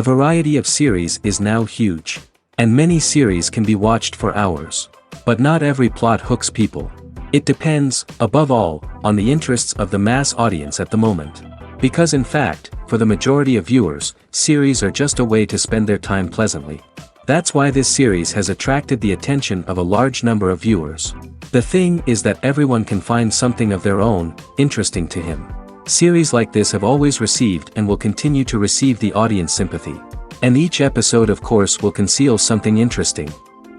variety of series is now huge. And many series can be watched for hours. But not every plot hooks people. It depends, above all, on the interests of the mass audience at the moment. Because in fact, for the majority of viewers, series are just a way to spend their time pleasantly. That's why this series has attracted the attention of a large number of viewers. The thing is that everyone can find something of their own, interesting to him. Series like this have always received and will continue to receive the audience sympathy. And each episode of course will conceal something interesting.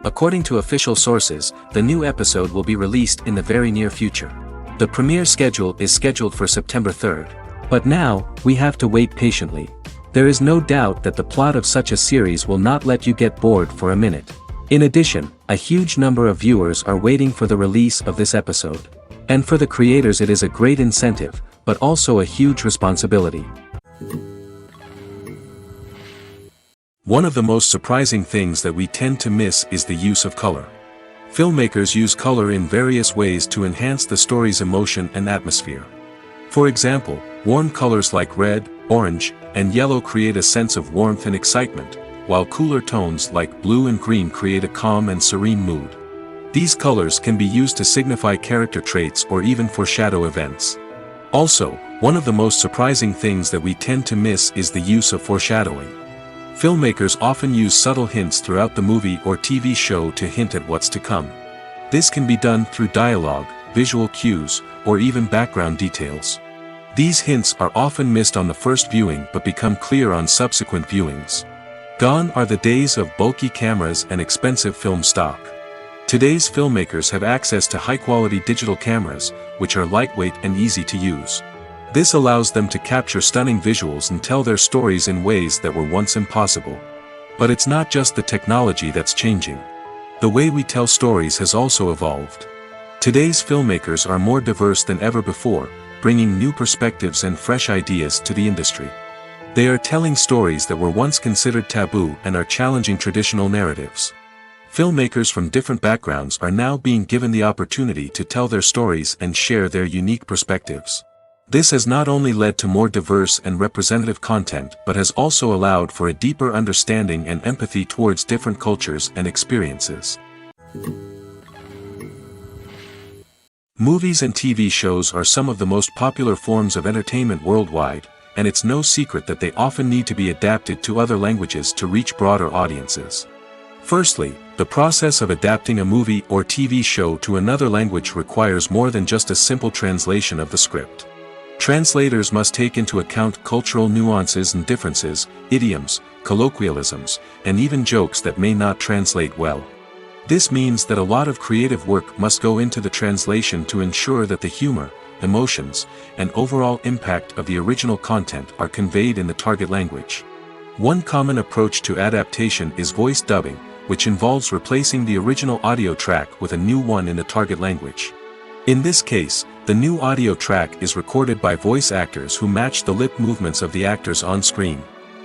According to official sources, the new episode will be released in the very near future. The premiere schedule is scheduled for September 3rd. But now, we have to wait patiently. There is no doubt that the plot of such a series will not let you get bored for a minute. In addition, a huge number of viewers are waiting for the release of this episode. And for the creators it is a great incentive, but also a huge responsibility. One of the most surprising things that we tend to miss is the use of color. Filmmakers use color in various ways to enhance the story's emotion and atmosphere. For example, warm colors like red, orange, and yellow create a sense of warmth and excitement, while cooler tones like blue and green create a calm and serene mood. These colors can be used to signify character traits or even foreshadow events. Also, one of the most surprising things that we tend to miss is the use of foreshadowing. Filmmakers often use subtle hints throughout the movie or TV show to hint at what's to come. This can be done through dialogue, visual cues, or even background details. These hints are often missed on the first viewing but become clear on subsequent viewings. Gone are the days of bulky cameras and expensive film stock. Today's filmmakers have access to high-quality digital cameras, which are lightweight and easy to use. This allows them to capture stunning visuals and tell their stories in ways that were once impossible. But it's not just the technology that's changing. The way we tell stories has also evolved. Today's filmmakers are more diverse than ever before, bringing new perspectives and fresh ideas to the industry. They are telling stories that were once considered taboo and are challenging traditional narratives. Filmmakers from different backgrounds are now being given the opportunity to tell their stories and share their unique perspectives. This has not only led to more diverse and representative content but has also allowed for a deeper understanding and empathy towards different cultures and experiences. Movies and TV shows are some of the most popular forms of entertainment worldwide, and it's no secret that they often need to be adapted to other languages to reach broader audiences. Firstly, the process of adapting a movie or TV show to another language requires more than just a simple translation of the script. Translators must take into account cultural nuances and differences, idioms, colloquialisms, and even jokes that may not translate well. This means that a lot of creative work must go into the translation to ensure that the humor, emotions, and overall impact of the original content are conveyed in the target language. One common approach to adaptation is voice dubbing, which involves replacing the original audio track with a new one in the target language. In this case, the new audio track is recorded by voice actors who match the lip movements of the actors on screen.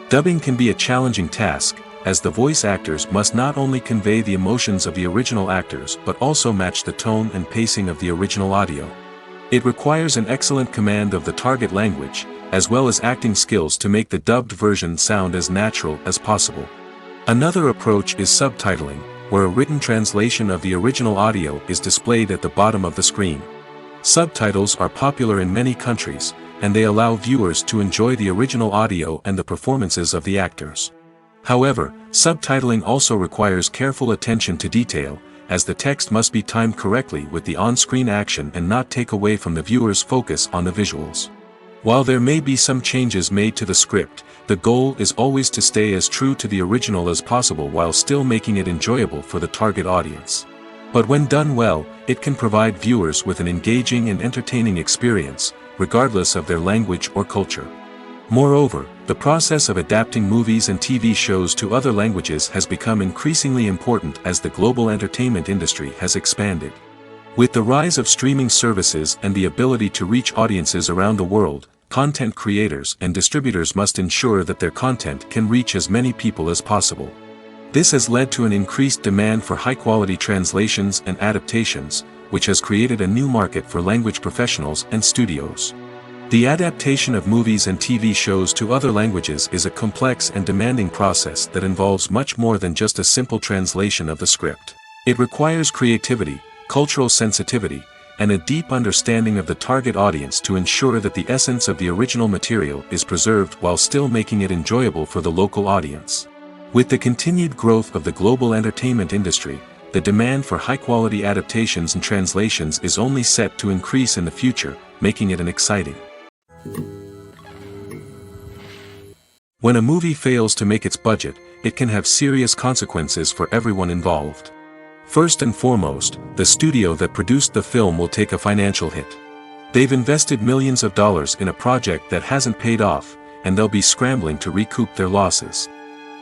Dubbing can be a challenging task, as the voice actors must not only convey the emotions of the original actors but also match the tone and pacing of the original audio. It requires an excellent command of the target language, as well as acting skills to make the dubbed version sound as natural as possible. Another approach is subtitling, where a written translation of the original audio is displayed at the bottom of the screen. Subtitles are popular in many countries, and they allow viewers to enjoy the original audio and the performances of the actors. However, subtitling also requires careful attention to detail, as the text must be timed correctly with the on-screen action and not take away from the viewer's focus on the visuals. While there may be some changes made to the script, the goal is always to stay as true to the original as possible while still making it enjoyable for the target audience. But when done well, it can provide viewers with an engaging and entertaining experience, regardless of their language or culture. Moreover, the process of adapting movies and TV shows to other languages has become increasingly important as the global entertainment industry has expanded. With the rise of streaming services and the ability to reach audiences around the world, content creators and distributors must ensure that their content can reach as many people as possible. This has led to an increased demand for high-quality translations and adaptations, which has created a new market for language professionals and studios. The adaptation of movies and TV shows to other languages is a complex and demanding process that involves much more than just a simple translation of the script. It requires creativity, cultural sensitivity, and a deep understanding of the target audience to ensure that the essence of the original material is preserved while still making it enjoyable for the local audience. With the continued growth of the global entertainment industry, the demand for high-quality adaptations and translations is only set to increase in the future, making it an exciting. When a movie fails to make its budget, it can have serious consequences for everyone involved. First and foremost, the studio that produced the film will take a financial hit. They've invested millions of dollars in a project that hasn't paid off, and they'll be scrambling to recoup their losses.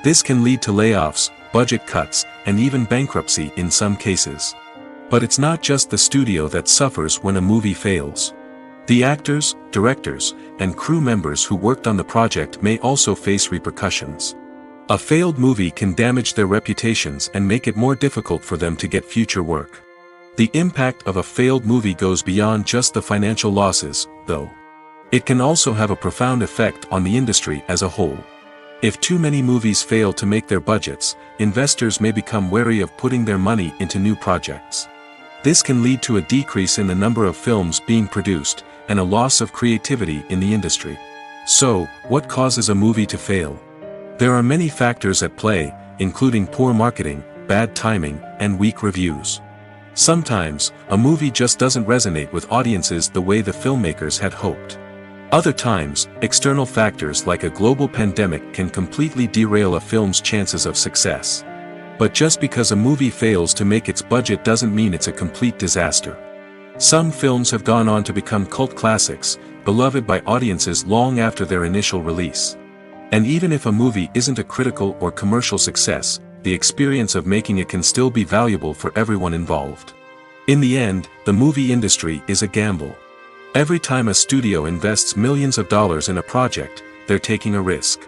This can lead to layoffs, budget cuts, and even bankruptcy in some cases. But it's not just the studio that suffers when a movie fails. The actors, directors, and crew members who worked on the project may also face repercussions. A failed movie can damage their reputations and make it more difficult for them to get future work. The impact of a failed movie goes beyond just the financial losses, though. It can also have a profound effect on the industry as a whole. If too many movies fail to make their budgets, investors may become wary of putting their money into new projects. This can lead to a decrease in the number of films being produced, and a loss of creativity in the industry. So, what causes a movie to fail? There are many factors at play, including poor marketing, bad timing, and weak reviews. Sometimes, a movie just doesn't resonate with audiences the way the filmmakers had hoped. Other times, external factors like a global pandemic can completely derail a film's chances of success. But just because a movie fails to make its budget doesn't mean it's a complete disaster. Some films have gone on to become cult classics, beloved by audiences long after their initial release. And even if a movie isn't a critical or commercial success, the experience of making it can still be valuable for everyone involved. In the end, the movie industry is a gamble. Every time a studio invests millions of dollars in a project, they're taking a risk.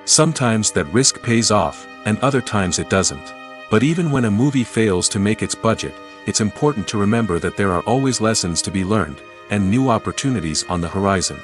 Sometimes that risk pays off, and other times it doesn't. But even when a movie fails to make its budget, it's important to remember that there are always lessons to be learned, and new opportunities on the horizon.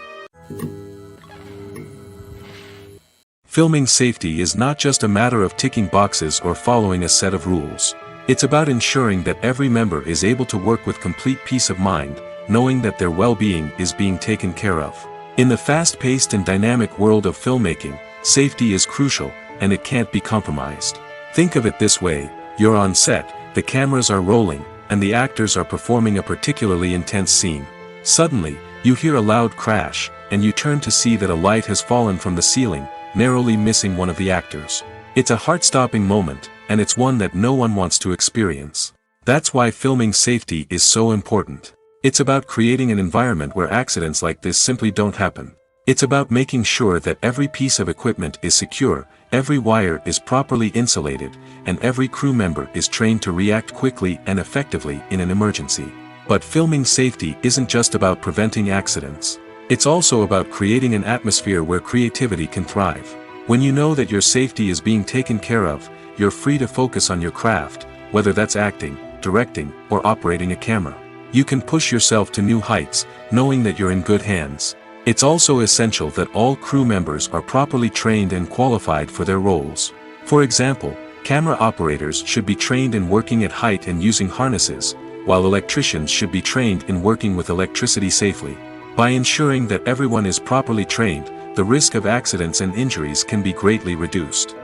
Filming safety is not just a matter of ticking boxes or following a set of rules. It's about ensuring that every member is able to work with complete peace of mind, knowing that their well-being is being taken care of. In the fast-paced and dynamic world of filmmaking, safety is crucial, and it can't be compromised. Think of it this way: you're on set, the cameras are rolling, and the actors are performing a particularly intense scene. Suddenly, you hear a loud crash, and you turn to see that a light has fallen from the ceiling, narrowly missing one of the actors. It's a heart-stopping moment, and it's one that no one wants to experience. That's why filming safety is so important. It's about creating an environment where accidents like this simply don't happen. It's about making sure that every piece of equipment is secure, every wire is properly insulated, and every crew member is trained to react quickly and effectively in an emergency. But filming safety isn't just about preventing accidents. It's also about creating an atmosphere where creativity can thrive. When you know that your safety is being taken care of, you're free to focus on your craft, whether that's acting, directing, or operating a camera. You can push yourself to new heights, knowing that you're in good hands. It's also essential that all crew members are properly trained and qualified for their roles. For example, camera operators should be trained in working at height and using harnesses, while electricians should be trained in working with electricity safely. By ensuring that everyone is properly trained, the risk of accidents and injuries can be greatly reduced.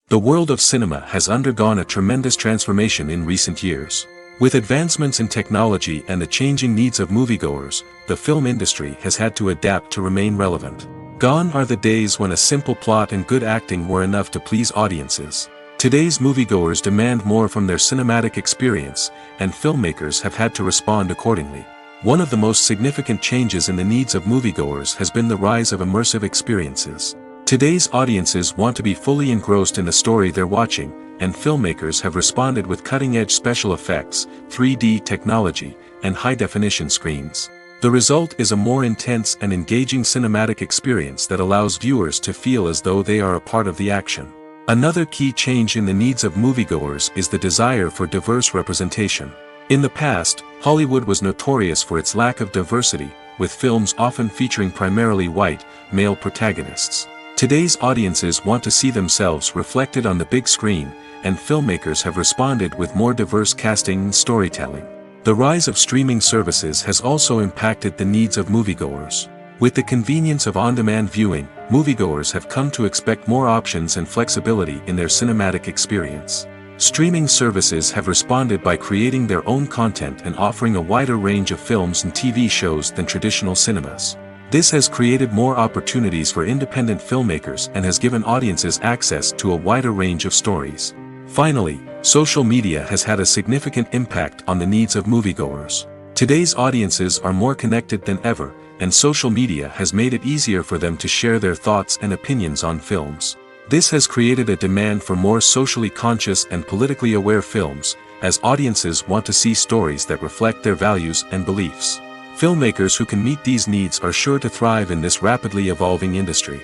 The world of cinema has undergone a tremendous transformation in recent years. With advancements in technology and the changing needs of moviegoers, the film industry has had to adapt to remain relevant. Gone are the days when a simple plot and good acting were enough to please audiences. Today's moviegoers demand more from their cinematic experience, and filmmakers have had to respond accordingly. One of the most significant changes in the needs of moviegoers has been the rise of immersive experiences. Today's audiences want to be fully engrossed in the story they're watching, and filmmakers have responded with cutting-edge special effects, 3D technology, and high-definition screens. The result is a more intense and engaging cinematic experience that allows viewers to feel as though they are a part of the action. Another key change in the needs of moviegoers is the desire for diverse representation. In the past, Hollywood was notorious for its lack of diversity, with films often featuring primarily white, male protagonists. Today's audiences want to see themselves reflected on the big screen, and filmmakers have responded with more diverse casting and storytelling. The rise of streaming services has also impacted the needs of moviegoers. With the convenience of on-demand viewing, moviegoers have come to expect more options and flexibility in their cinematic experience. Streaming services have responded by creating their own content and offering a wider range of films and TV shows than traditional cinemas. This has created more opportunities for independent filmmakers and has given audiences access to a wider range of stories. Finally, social media has had a significant impact on the needs of moviegoers. Today's audiences are more connected than ever, and social media has made it easier for them to share their thoughts and opinions on films. This has created a demand for more socially conscious and politically aware films, as audiences want to see stories that reflect their values and beliefs. Filmmakers who can meet these needs are sure to thrive in this rapidly evolving industry.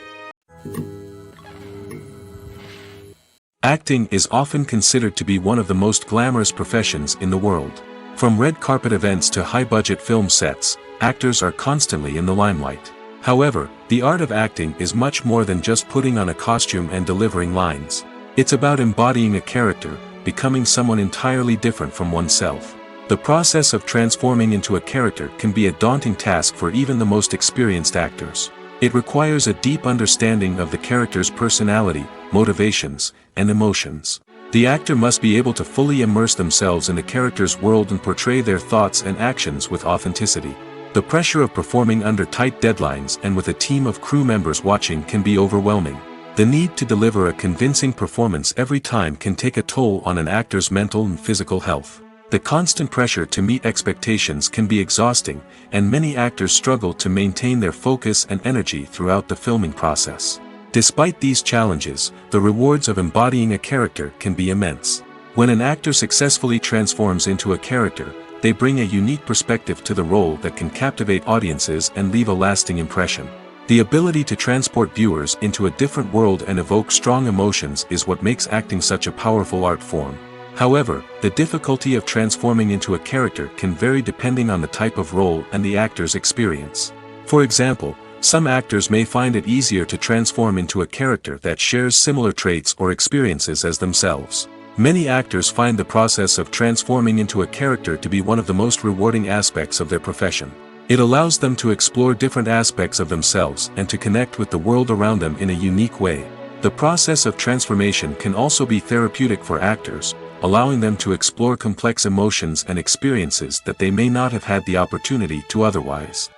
Acting is often considered to be one of the most glamorous professions in the world. From red carpet events to high-budget film sets, actors are constantly in the limelight. However, the art of acting is much more than just putting on a costume and delivering lines. It's about embodying a character, becoming someone entirely different from oneself. The process of transforming into a character can be a daunting task for even the most experienced actors. It requires a deep understanding of the character's personality, motivations, and emotions. The actor must be able to fully immerse themselves in the character's world and portray their thoughts and actions with authenticity. The pressure of performing under tight deadlines and with a team of crew members watching can be overwhelming. The need to deliver a convincing performance every time can take a toll on an actor's mental and physical health. The constant pressure to meet expectations can be exhausting, and many actors struggle to maintain their focus and energy throughout the filming process. Despite these challenges, the rewards of embodying a character can be immense. When an actor successfully transforms into a character, they bring a unique perspective to the role that can captivate audiences and leave a lasting impression. The ability to transport viewers into a different world and evoke strong emotions is what makes acting such a powerful art form. However, the difficulty of transforming into a character can vary depending on the type of role and the actor's experience. For example, some actors may find it easier to transform into a character that shares similar traits or experiences as themselves. Many actors find the process of transforming into a character to be one of the most rewarding aspects of their profession. It allows them to explore different aspects of themselves and to connect with the world around them in a unique way. The process of transformation can also be therapeutic for actors, allowing them to explore complex emotions and experiences that they may not have had the opportunity to otherwise.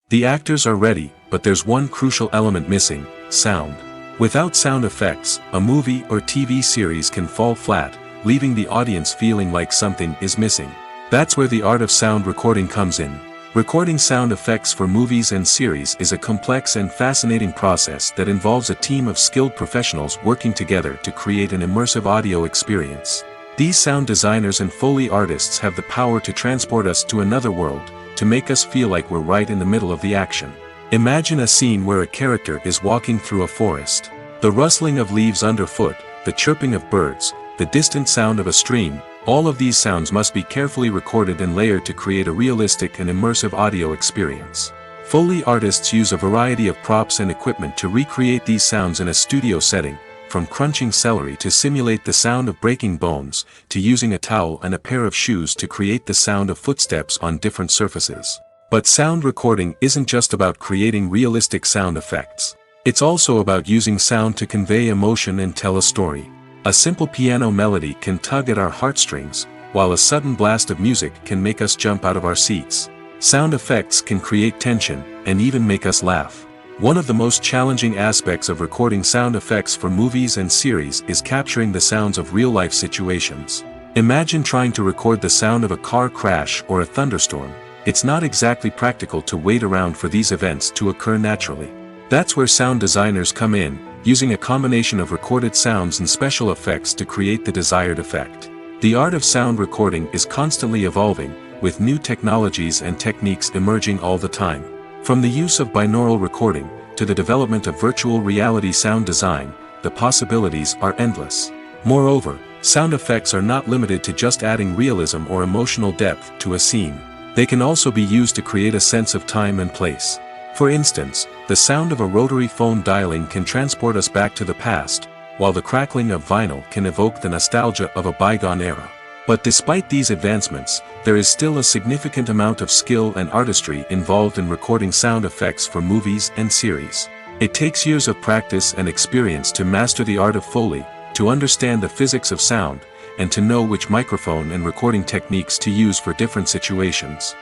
The actors are ready, but there's one crucial element missing: sound. Without sound effects, a movie or TV series can fall flat, leaving the audience feeling like something is missing. That's where the art of sound recording comes in. Recording sound effects for movies and series is a complex and fascinating process that involves a team of skilled professionals working together to create an immersive audio experience. These sound designers and Foley artists have the power to transport us to another world, to make us feel like we're right in the middle of the action. Imagine a scene where a character is walking through a forest. The rustling of leaves underfoot, the chirping of birds, the distant sound of a stream, all of these sounds must be carefully recorded and layered to create a realistic and immersive audio experience. Foley artists use a variety of props and equipment to recreate these sounds in a studio setting, from crunching celery to simulate the sound of breaking bones, to using a towel and a pair of shoes to create the sound of footsteps on different surfaces. But sound recording isn't just about creating realistic sound effects. It's also about using sound to convey emotion and tell a story. A simple piano melody can tug at our heartstrings, while a sudden blast of music can make us jump out of our seats. Sound effects can create tension, and even make us laugh. One of the most challenging aspects of recording sound effects for movies and series is capturing the sounds of real-life situations. Imagine trying to record the sound of a car crash or a thunderstorm. It's not exactly practical to wait around for these events to occur naturally. That's where sound designers come in, using a combination of recorded sounds and special effects to create the desired effect. The art of sound recording is constantly evolving, with new technologies and techniques emerging all the time. From the use of binaural recording, to the development of virtual reality sound design, the possibilities are endless. Moreover, Sound effects are not limited to just adding realism or emotional depth to a scene. They can also be used to create a sense of time and place. For instance, the sound of a rotary phone dialing can transport us back to the past, while the crackling of vinyl can evoke the nostalgia of a bygone era. But despite these advancements, there is still a significant amount of skill and artistry involved in recording sound effects for movies and series. It takes years of practice and experience to master the art of Foley, to understand the physics of sound, and to know which microphone and recording techniques to use for different situations.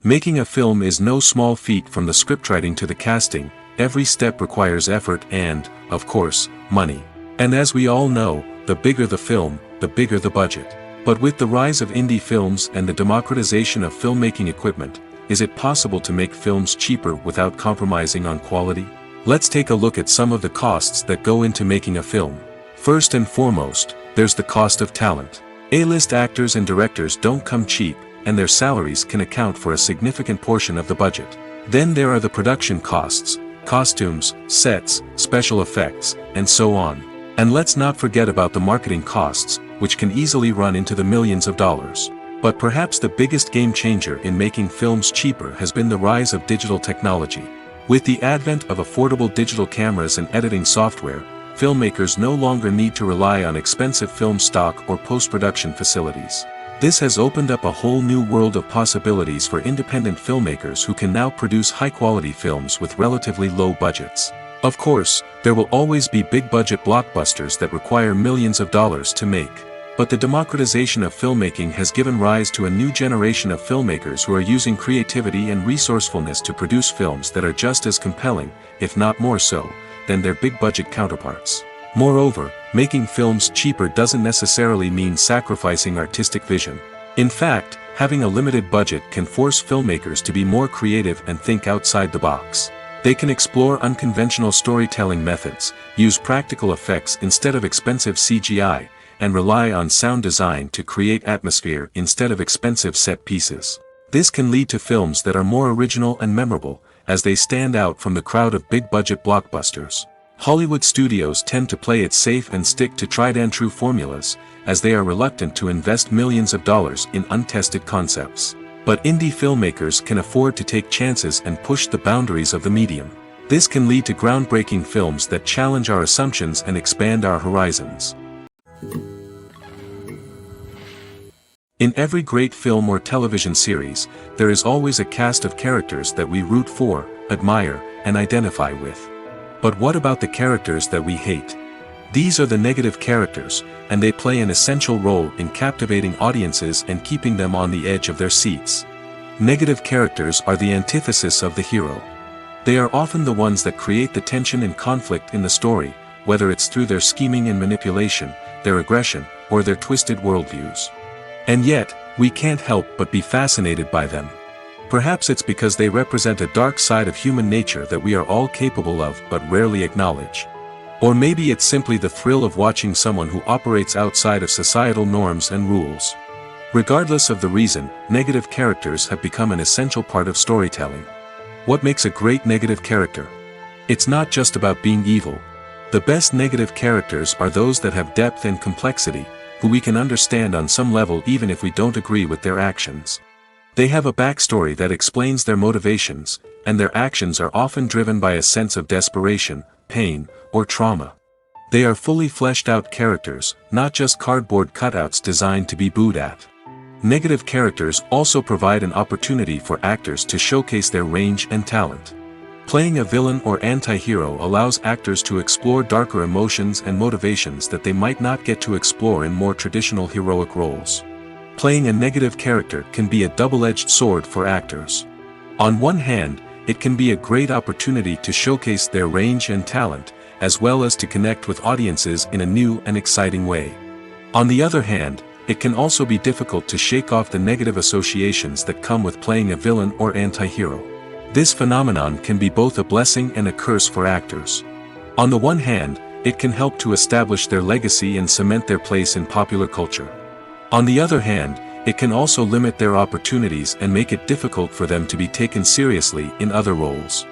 Making a film is no small feat. From the scriptwriting to the casting, every step requires effort and, of course, money. And as we all know, the bigger the film, the bigger the budget. But with the rise of indie films and the democratization of filmmaking equipment, is it possible to make films cheaper without compromising on quality? Let's take a look at some of the costs that go into making a film. First and foremost, there's the cost of talent. A-list actors and directors don't come cheap, and their salaries can account for a significant portion of the budget. Then there are the production costs, costumes, sets, special effects, and so on. And let's not forget about the marketing costs, which can easily run into the millions of dollars. But perhaps the biggest game changer in making films cheaper has been the rise of digital technology. With the advent of affordable digital cameras and editing software, filmmakers no longer need to rely on expensive film stock or post-production facilities. This has opened up a whole new world of possibilities for independent filmmakers who can now produce high-quality films with relatively low budgets. Of course, there will always be big-budget blockbusters that require millions of dollars to make. But the democratization of filmmaking has given rise to a new generation of filmmakers who are using creativity and resourcefulness to produce films that are just as compelling, if not more so, than their big-budget counterparts. Moreover, making films cheaper doesn't necessarily mean sacrificing artistic vision. In fact, having a limited budget can force filmmakers to be more creative and think outside the box. They can explore unconventional storytelling methods, use practical effects instead of expensive CGI, and rely on sound design to create atmosphere instead of expensive set pieces. This can lead to films that are more original and memorable, as they stand out from the crowd of big-budget blockbusters. Hollywood studios tend to play it safe and stick to tried-and-true formulas, as they are reluctant to invest millions of dollars in untested concepts. But indie filmmakers can afford to take chances and push the boundaries of the medium. This can lead to groundbreaking films that challenge our assumptions and expand our horizons. In every great film or television series, there is always a cast of characters that we root for, admire, and identify with. But what about the characters that we hate? These are the negative characters, and they play an essential role in captivating audiences and keeping them on the edge of their seats. Negative characters are the antithesis of the hero. They are often the ones that create the tension and conflict in the story, whether it's through their scheming and manipulation, their aggression, or their twisted worldviews. And yet, we can't help but be fascinated by them. Perhaps it's because they represent a dark side of human nature that we are all capable of but rarely acknowledge. Or maybe it's simply the thrill of watching someone who operates outside of societal norms and rules. Regardless of the reason, negative characters have become an essential part of storytelling. What makes a great negative character? It's not just about being evil. The best negative characters are those that have depth and complexity, who we can understand on some level even if we don't agree with their actions. They have a backstory that explains their motivations, and their actions are often driven by a sense of desperation, pain, or trauma. They are fully fleshed out characters, not just cardboard cutouts designed to be booed at. Negative characters also provide an opportunity for actors to showcase their range and talent. Playing a villain or anti-hero allows actors to explore darker emotions and motivations that they might not get to explore in more traditional heroic roles. Playing a negative character can be a double-edged sword for actors. On one hand, it can be a great opportunity to showcase their range and talent, as well as to connect with audiences in a new and exciting way. On the other hand, it can also be difficult to shake off the negative associations that come with playing a villain or anti-hero. This phenomenon can be both a blessing and a curse for actors. On the one hand, it can help to establish their legacy and cement their place in popular culture. On the other hand, it can also limit their opportunities and make it difficult for them to be taken seriously in other roles.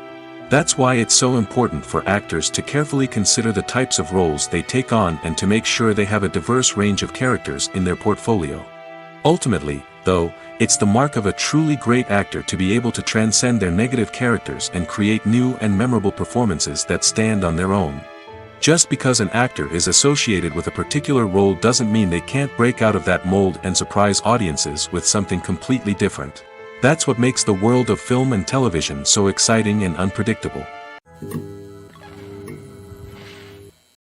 That's why it's so important for actors to carefully consider the types of roles they take on and to make sure they have a diverse range of characters in their portfolio. Ultimately, though, it's the mark of a truly great actor to be able to transcend their negative characters and create new and memorable performances that stand on their own. Just because an actor is associated with a particular role doesn't mean they can't break out of that mold and surprise audiences with something completely different. That's what makes the world of film and television so exciting and unpredictable.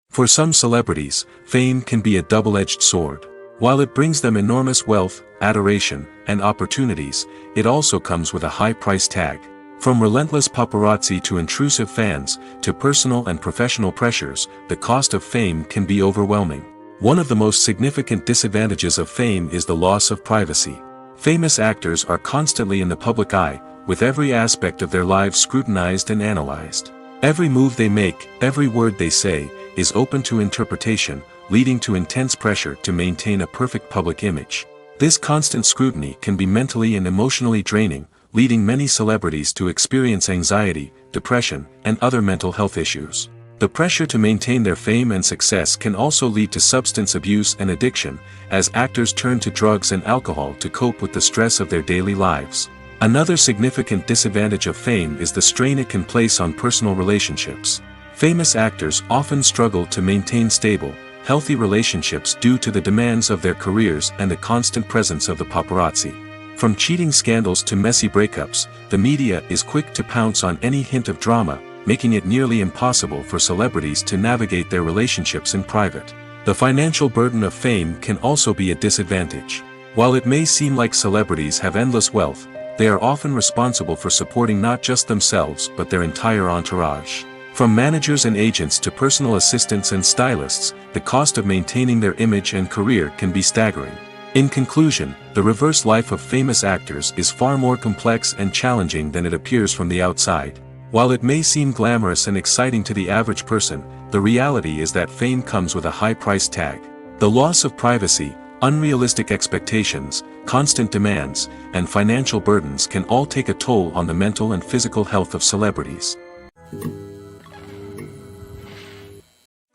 For some celebrities, fame can be a double-edged sword. While it brings them enormous wealth, adoration, and opportunities, it also comes with a high price tag. From relentless paparazzi to intrusive fans, to personal and professional pressures, the cost of fame can be overwhelming. One of the most significant disadvantages of fame is the loss of privacy. Famous actors are constantly in the public eye, with every aspect of their lives scrutinized and analyzed. Every move they make, every word they say, is open to interpretation, leading to intense pressure to maintain a perfect public image. This constant scrutiny can be mentally and emotionally draining, leading many celebrities to experience anxiety, depression, and other mental health issues. The pressure to maintain their fame and success can also lead to substance abuse and addiction, as actors turn to drugs and alcohol to cope with the stress of their daily lives. Another significant disadvantage of fame is the strain it can place on personal relationships. Famous actors often struggle to maintain stable, healthy relationships due to the demands of their careers and the constant presence of the paparazzi. From cheating scandals to messy breakups, the media is quick to pounce on any hint of drama, making it nearly impossible for celebrities to navigate their relationships in private. The financial burden of fame can also be a disadvantage. While it may seem like celebrities have endless wealth, they are often responsible for supporting not just themselves but their entire entourage. From managers and agents to personal assistants and stylists, the cost of maintaining their image and career can be staggering. In conclusion, the reverse life of famous actors is far more complex and challenging than it appears from the outside. While it may seem glamorous and exciting to the average person, the reality is that fame comes with a high price tag. The loss of privacy, unrealistic expectations, constant demands, and financial burdens can all take a toll on the mental and physical health of celebrities.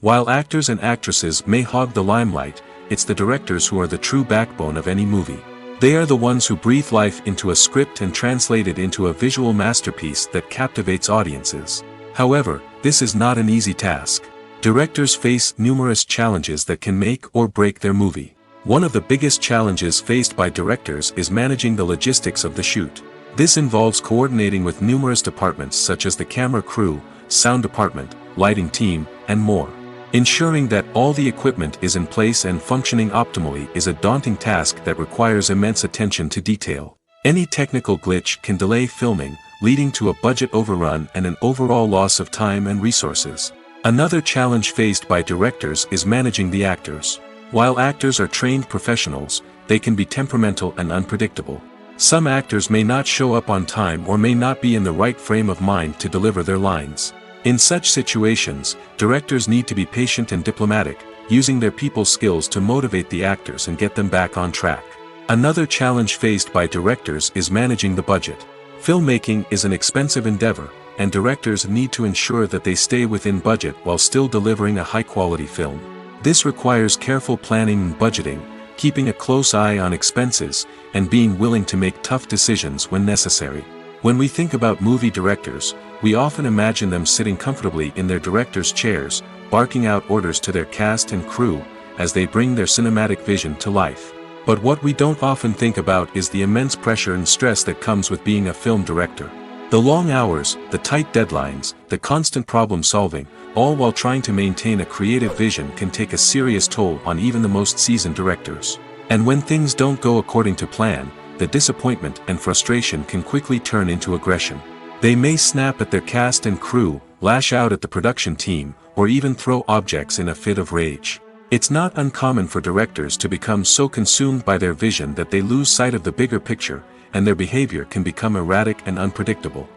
While actors and actresses may hog the limelight, it's the directors who are the true backbone of any movie. They are the ones who breathe life into a script and translate it into a visual masterpiece that captivates audiences. However, this is not an easy task. Directors face numerous challenges that can make or break their movie. One of the biggest challenges faced by directors is managing the logistics of the shoot. This involves coordinating with numerous departments such as the camera crew, sound department, lighting team, and more. Ensuring that all the equipment is in place and functioning optimally is a daunting task that requires immense attention to detail. Any technical glitch can delay filming, leading to a budget overrun and an overall loss of time and resources. Another challenge faced by directors is managing the actors. While actors are trained professionals, they can be temperamental and unpredictable. Some actors may not show up on time or may not be in the right frame of mind to deliver their lines. In such situations, directors need to be patient and diplomatic, using their people skills to motivate the actors and get them back on track. Another challenge faced by directors is managing the budget. Filmmaking is an expensive endeavor, and directors need to ensure that they stay within budget while still delivering a high-quality film. This requires careful planning and budgeting, keeping a close eye on expenses, and being willing to make tough decisions when necessary. When we think about movie directors, we often imagine them sitting comfortably in their director's chairs, barking out orders to their cast and crew, as they bring their cinematic vision to life. But what we don't often think about is the immense pressure and stress that comes with being a film director. The long hours, the tight deadlines, the constant problem solving, all while trying to maintain a creative vision can take a serious toll on even the most seasoned directors. And when things don't go according to plan, the disappointment and frustration can quickly turn into aggression. They may snap at their cast and crew, lash out at the production team, or even throw objects in a fit of rage. It's not uncommon for directors to become so consumed by their vision that they lose sight of the bigger picture, and their behavior can become erratic and unpredictable.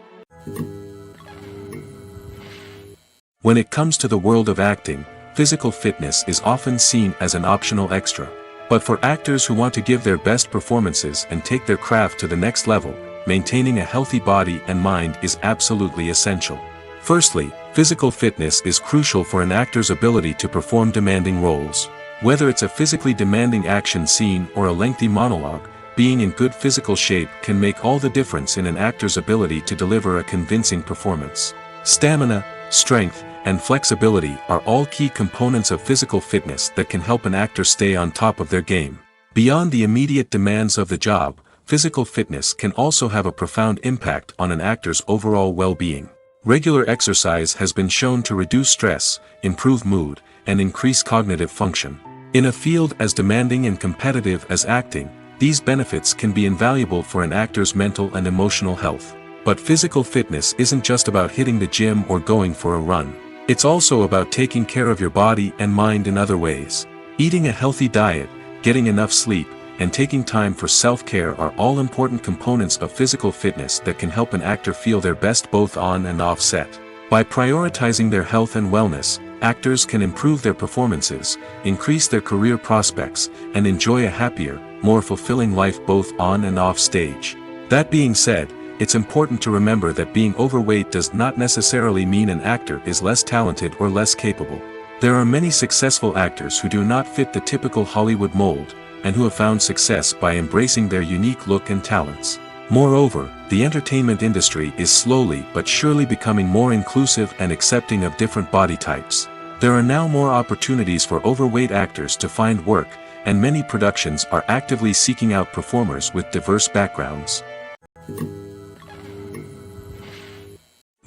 When it comes to the world of acting, physical fitness is often seen as an optional extra. But for actors who want to give their best performances and take their craft to the next level, maintaining a healthy body and mind is absolutely essential. Firstly, physical fitness is crucial for an actor's ability to perform demanding roles. Whether it's a physically demanding action scene or a lengthy monologue, being in good physical shape can make all the difference in an actor's ability to deliver a convincing performance. Stamina, strength, and flexibility are all key components of physical fitness that can help an actor stay on top of their game. Beyond the immediate demands of the job, physical fitness can also have a profound impact on an actor's overall well-being. Regular exercise has been shown to reduce stress, improve mood, and increase cognitive function. In a field as demanding and competitive as acting, these benefits can be invaluable for an actor's mental and emotional health. But physical fitness isn't just about hitting the gym or going for a run. It's also about taking care of your body and mind in other ways. Eating a healthy diet, getting enough sleep, and taking time for self-care are all important components of physical fitness that can help an actor feel their best both on and off set. By prioritizing their health and wellness, actors can improve their performances, increase their career prospects, and enjoy a happier, more fulfilling life both on and off stage. That being said, it's important to remember that being overweight does not necessarily mean an actor is less talented or less capable. There are many successful actors who do not fit the typical Hollywood mold, and who have found success by embracing their unique look and talents. Moreover, the entertainment industry is slowly but surely becoming more inclusive and accepting of different body types. There are now more opportunities for overweight actors to find work, and many productions are actively seeking out performers with diverse backgrounds.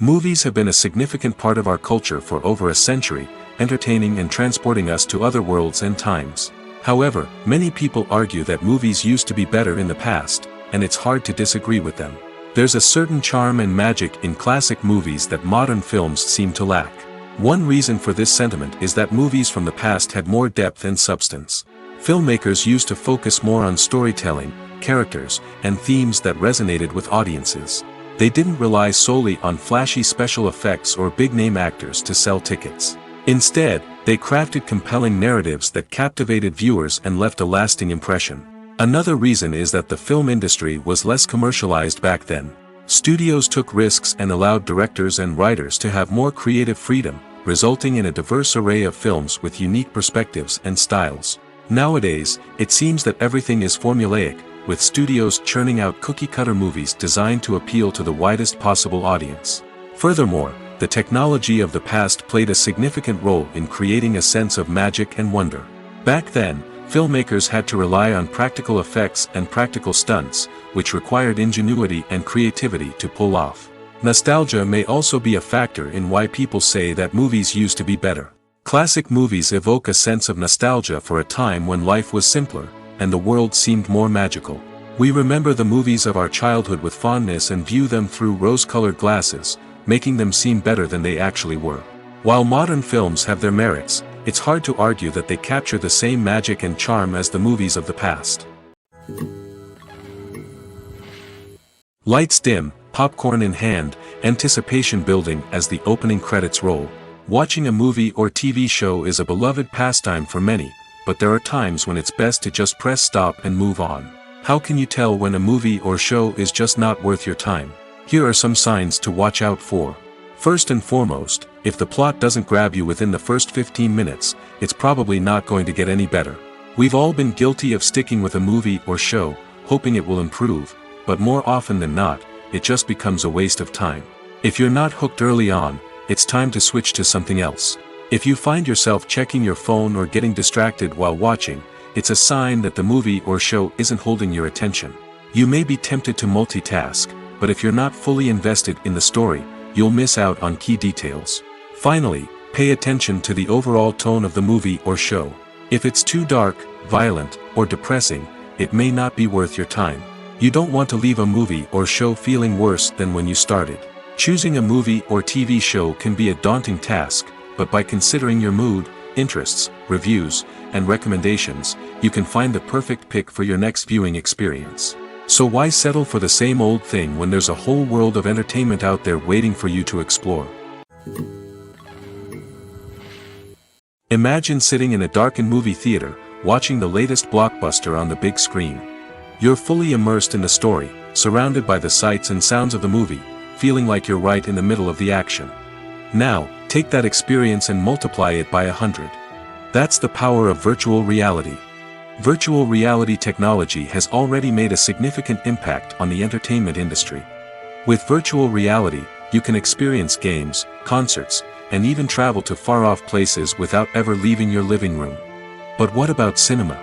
Movies have been a significant part of our culture for over a century, entertaining and transporting us to other worlds and times. However, many people argue that movies used to be better in the past, and it's hard to disagree with them. There's a certain charm and magic in classic movies that modern films seem to lack. One reason for this sentiment is that movies from the past had more depth and substance. Filmmakers used to focus more on storytelling, characters, and themes that resonated with audiences. They didn't rely solely on flashy special effects or big-name actors to sell tickets. Instead, they crafted compelling narratives that captivated viewers and left a lasting impression. Another reason is that the film industry was less commercialized back then. Studios took risks and allowed directors and writers to have more creative freedom, resulting in a diverse array of films with unique perspectives and styles. Nowadays, it seems that everything is formulaic, with studios churning out cookie-cutter movies designed to appeal to the widest possible audience. Furthermore, the technology of the past played a significant role in creating a sense of magic and wonder. Back then, filmmakers had to rely on practical effects and practical stunts, which required ingenuity and creativity to pull off. Nostalgia may also be a factor in why people say that movies used to be better. Classic movies evoke a sense of nostalgia for a time when life was simpler, and the world seemed more magical. We remember the movies of our childhood with fondness and view them through rose-colored glasses, making them seem better than they actually were. While modern films have their merits, it's hard to argue that they capture the same magic and charm as the movies of the past. Lights dim, popcorn in hand, anticipation building as the opening credits roll. Watching a movie or TV show is a beloved pastime for many, but there are times when it's best to just press stop and move on. How can you tell when a movie or show is just not worth your time? Here are some signs to watch out for. First and foremost, if the plot doesn't grab you within the first 15 minutes, it's probably not going to get any better. We've all been guilty of sticking with a movie or show, hoping it will improve, but more often than not, it just becomes a waste of time. If you're not hooked early on, it's time to switch to something else. If you find yourself checking your phone or getting distracted while watching, it's a sign that the movie or show isn't holding your attention. You may be tempted to multitask, but if you're not fully invested in the story, you'll miss out on key details. Finally, pay attention to the overall tone of the movie or show. If it's too dark, violent, or depressing, it may not be worth your time. You don't want to leave a movie or show feeling worse than when you started. Choosing a movie or TV show can be a daunting task, but by considering your mood, interests, reviews, and recommendations, you can find the perfect pick for your next viewing experience. So why settle for the same old thing when there's a whole world of entertainment out there waiting for you to explore? Imagine sitting in a darkened movie theater, watching the latest blockbuster on the big screen. You're fully immersed in the story, surrounded by the sights and sounds of the movie, feeling like you're right in the middle of the action. Now, take that experience and multiply it by 100. That's the power of virtual reality. Virtual reality technology has already made a significant impact on the entertainment industry. With virtual reality, you can experience games, concerts, and even travel to far-off places without ever leaving your living room. But what about cinema?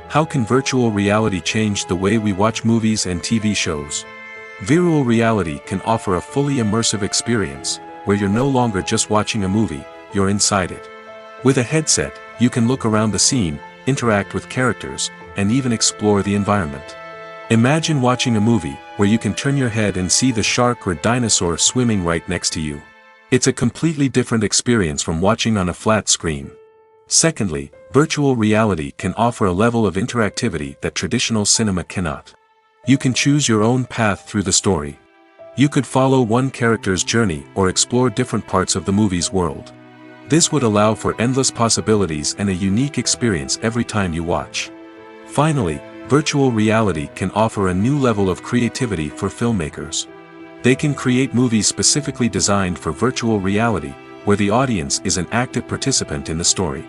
How can virtual reality change the way we watch movies and TV shows? Virtual reality can offer a fully immersive experience, where you're no longer just watching a movie, you're inside it. With a headset, you can look around the scene, interact with characters, and even explore the environment. Imagine watching a movie, where you can turn your head and see the shark or dinosaur swimming right next to you. It's a completely different experience from watching on a flat screen. Secondly, virtual reality can offer a level of interactivity that traditional cinema cannot. You can choose your own path through the story. You could follow one character's journey or explore different parts of the movie's world. This would allow for endless possibilities and a unique experience every time you watch. Finally, virtual reality can offer a new level of creativity for filmmakers. They can create movies specifically designed for virtual reality, where the audience is an active participant in the story.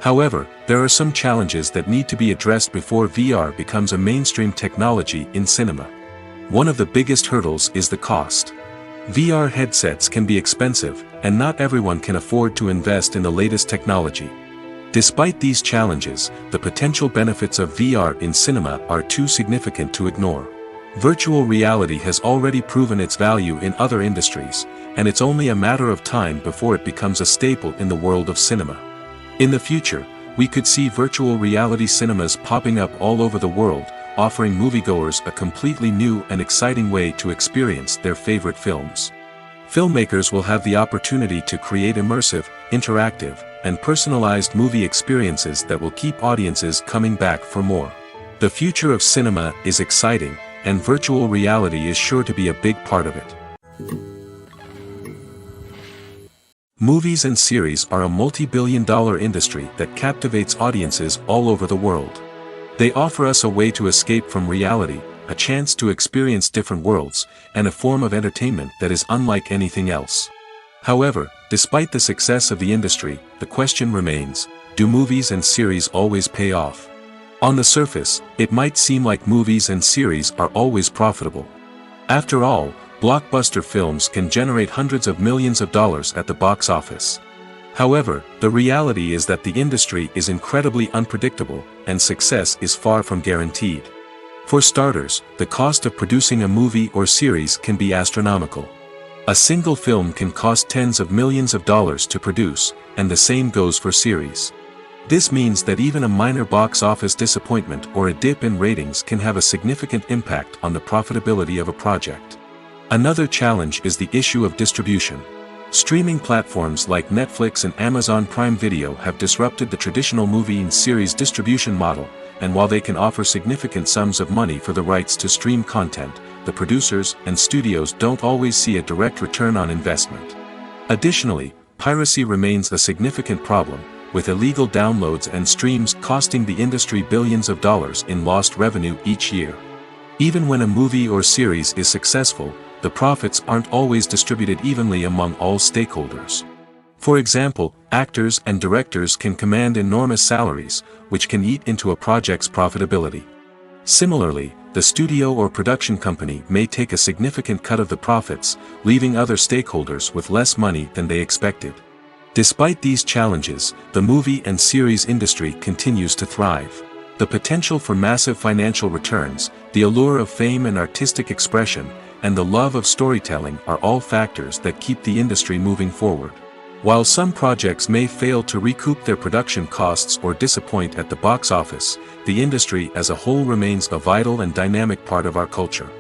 However, there are some challenges that need to be addressed before VR becomes a mainstream technology in cinema. One of the biggest hurdles is the cost. VR headsets can be expensive, and not everyone can afford to invest in the latest technology. Despite these challenges, the potential benefits of VR in cinema are too significant to ignore. Virtual reality has already proven its value in other industries, and it's only a matter of time before it becomes a staple in the world of cinema. In the future, we could see virtual reality cinemas popping up all over the world, offering moviegoers a completely new and exciting way to experience their favorite films. Filmmakers will have the opportunity to create immersive, interactive, and personalized movie experiences that will keep audiences coming back for more. The future of cinema is exciting, and virtual reality is sure to be a big part of it. Movies and series are a multi-billion-dollar industry that captivates audiences all over the world. They offer us a way to escape from reality, a chance to experience different worlds, and a form of entertainment that is unlike anything else. However, despite the success of the industry, the question remains, do movies and series always pay off? On the surface, it might seem like movies and series are always profitable. After all, blockbuster films can generate hundreds of millions of dollars at the box office. However, the reality is that the industry is incredibly unpredictable, and success is far from guaranteed. For starters, the cost of producing a movie or series can be astronomical. A single film can cost tens of millions of dollars to produce, and the same goes for series. This means that even a minor box office disappointment or a dip in ratings can have a significant impact on the profitability of a project. Another challenge is the issue of distribution. Streaming platforms like Netflix and Amazon Prime Video have disrupted the traditional movie and series distribution model, and while they can offer significant sums of money for the rights to stream content, the producers and studios don't always see a direct return on investment. Additionally, piracy remains a significant problem, with illegal downloads and streams costing the industry billions of dollars in lost revenue each year. Even when a movie or series is successful, the profits aren't always distributed evenly among all stakeholders. For example, actors and directors can command enormous salaries, which can eat into a project's profitability. Similarly, the studio or production company may take a significant cut of the profits, leaving other stakeholders with less money than they expected. Despite these challenges, the movie and series industry continues to thrive. The potential for massive financial returns, the allure of fame and artistic expression, and the love of storytelling are all factors that keep the industry moving forward. While some projects may fail to recoup their production costs or disappoint at the box office, the industry as a whole remains a vital and dynamic part of our culture.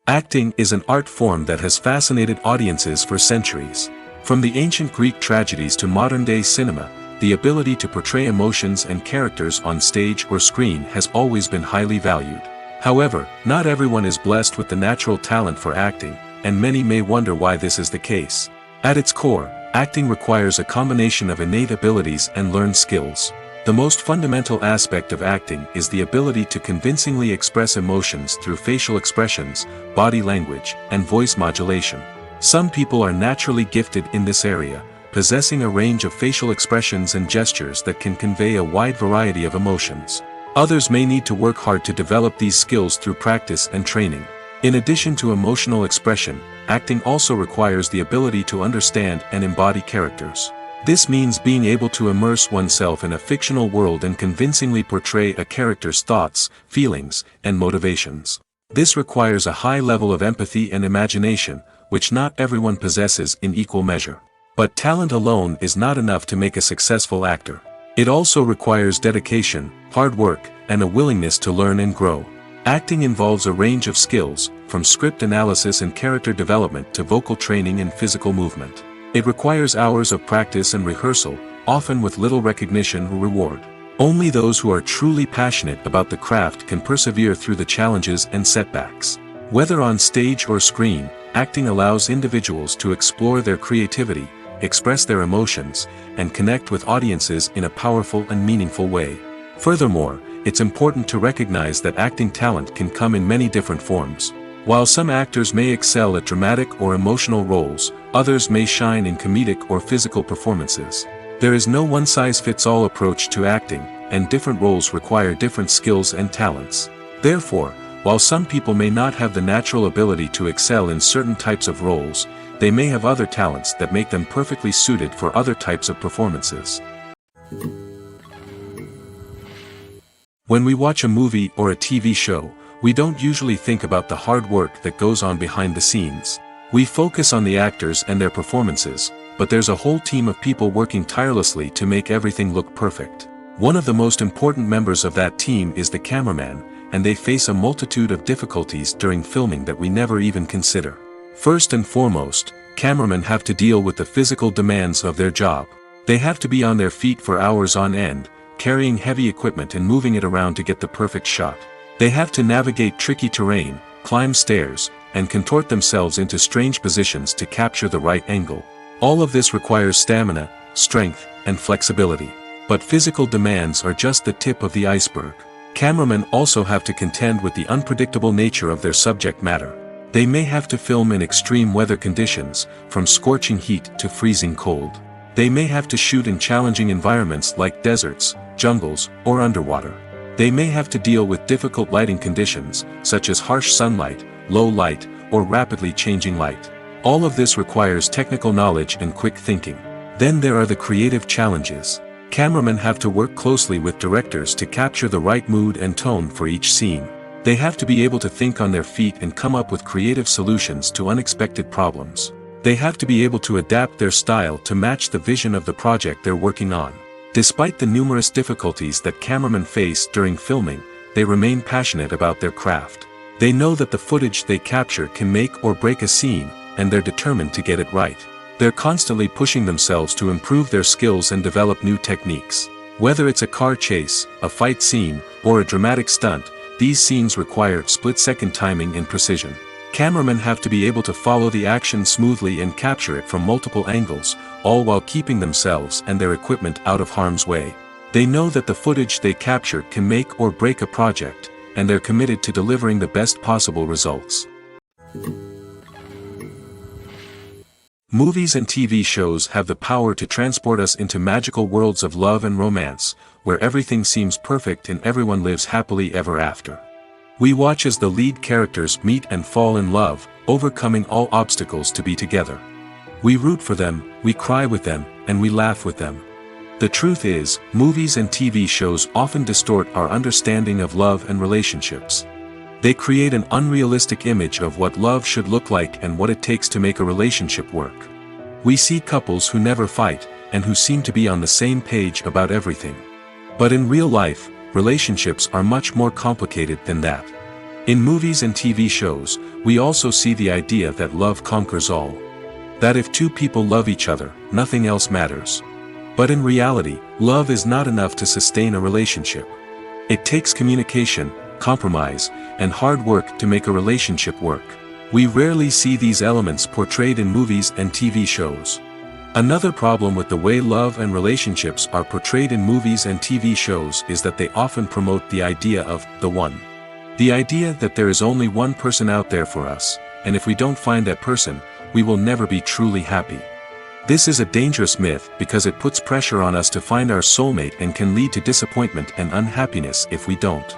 Acting is an art form that has fascinated audiences for centuries. From the ancient Greek tragedies to modern-day cinema, the ability to portray emotions and characters on stage or screen has always been highly valued. However, not everyone is blessed with the natural talent for acting, and many may wonder why this is the case. At its core, acting requires a combination of innate abilities and learned skills. The most fundamental aspect of acting is the ability to convincingly express emotions through facial expressions, body language, and voice modulation. Some people are naturally gifted in this area, possessing a range of facial expressions and gestures that can convey a wide variety of emotions. Others may need to work hard to develop these skills through practice and training. In addition to emotional expression, acting also requires the ability to understand and embody characters. This means being able to immerse oneself in a fictional world and convincingly portray a character's thoughts, feelings, and motivations. This requires a high level of empathy and imagination, which not everyone possesses in equal measure. But talent alone is not enough to make a successful actor. It also requires dedication, hard work, and a willingness to learn and grow. Acting involves a range of skills, from script analysis and character development to vocal training and physical movement. It requires hours of practice and rehearsal, often with little recognition or reward. Only those who are truly passionate about the craft can persevere through the challenges and setbacks. Whether on stage or screen, acting allows individuals to explore their creativity, express their emotions, and connect with audiences in a powerful and meaningful way. Furthermore, it's important to recognize that acting talent can come in many different forms. While some actors may excel at dramatic or emotional roles, others may shine in comedic or physical performances. There is no one-size-fits-all approach to acting, and different roles require different skills and talents. Therefore, while some people may not have the natural ability to excel in certain types of roles, they may have other talents that make them perfectly suited for other types of performances. When we watch a movie or a TV show, we don't usually think about the hard work that goes on behind the scenes. We focus on the actors and their performances, but there's a whole team of people working tirelessly to make everything look perfect. One of the most important members of that team is the cameraman, and they face a multitude of difficulties during filming that we never even consider. First and foremost, cameramen have to deal with the physical demands of their job. They have to be on their feet for hours on end, carrying heavy equipment and moving it around to get the perfect shot. They have to navigate tricky terrain, climb stairs, and contort themselves into strange positions to capture the right angle. All of this requires stamina, strength, and flexibility. But physical demands are just the tip of the iceberg. Cameramen also have to contend with the unpredictable nature of their subject matter. They may have to film in extreme weather conditions, from scorching heat to freezing cold. They may have to shoot in challenging environments like deserts, jungles, or underwater. They may have to deal with difficult lighting conditions, such as harsh sunlight, low light, or rapidly changing light. All of this requires technical knowledge and quick thinking. Then there are the creative challenges. Cameramen have to work closely with directors to capture the right mood and tone for each scene. They have to be able to think on their feet and come up with creative solutions to unexpected problems. They have to be able to adapt their style to match the vision of the project they're working on. Despite the numerous difficulties that cameramen face during filming, they remain passionate about their craft. They know that the footage they capture can make or break a scene, and they're determined to get it right. They're constantly pushing themselves to improve their skills and develop new techniques. Whether it's a car chase, a fight scene, or a dramatic stunt, these scenes require split-second timing and precision. Cameramen have to be able to follow the action smoothly and capture it from multiple angles, all while keeping themselves and their equipment out of harm's way. They know that the footage they capture can make or break a project, and they're committed to delivering the best possible results. Movies and TV shows have the power to transport us into magical worlds of love and romance, where everything seems perfect and everyone lives happily ever after. We watch as the lead characters meet and fall in love, overcoming all obstacles to be together. We root for them, we cry with them, and we laugh with them. The truth is, movies and TV shows often distort our understanding of love and relationships. They create an unrealistic image of what love should look like and what it takes to make a relationship work. We see couples who never fight, and who seem to be on the same page about everything. But in real life, relationships are much more complicated than that. In movies and TV shows, we also see the idea that love conquers all. That if two people love each other, nothing else matters. But in reality, love is not enough to sustain a relationship. It takes communication, compromise, and hard work to make a relationship work. We rarely see these elements portrayed in movies and TV shows. Another problem with the way love and relationships are portrayed in movies and TV shows is that they often promote the idea of the one. The idea that there is only one person out there for us, and if we don't find that person, we will never be truly happy. This is a dangerous myth because it puts pressure on us to find our soulmate and can lead to disappointment and unhappiness if we don't.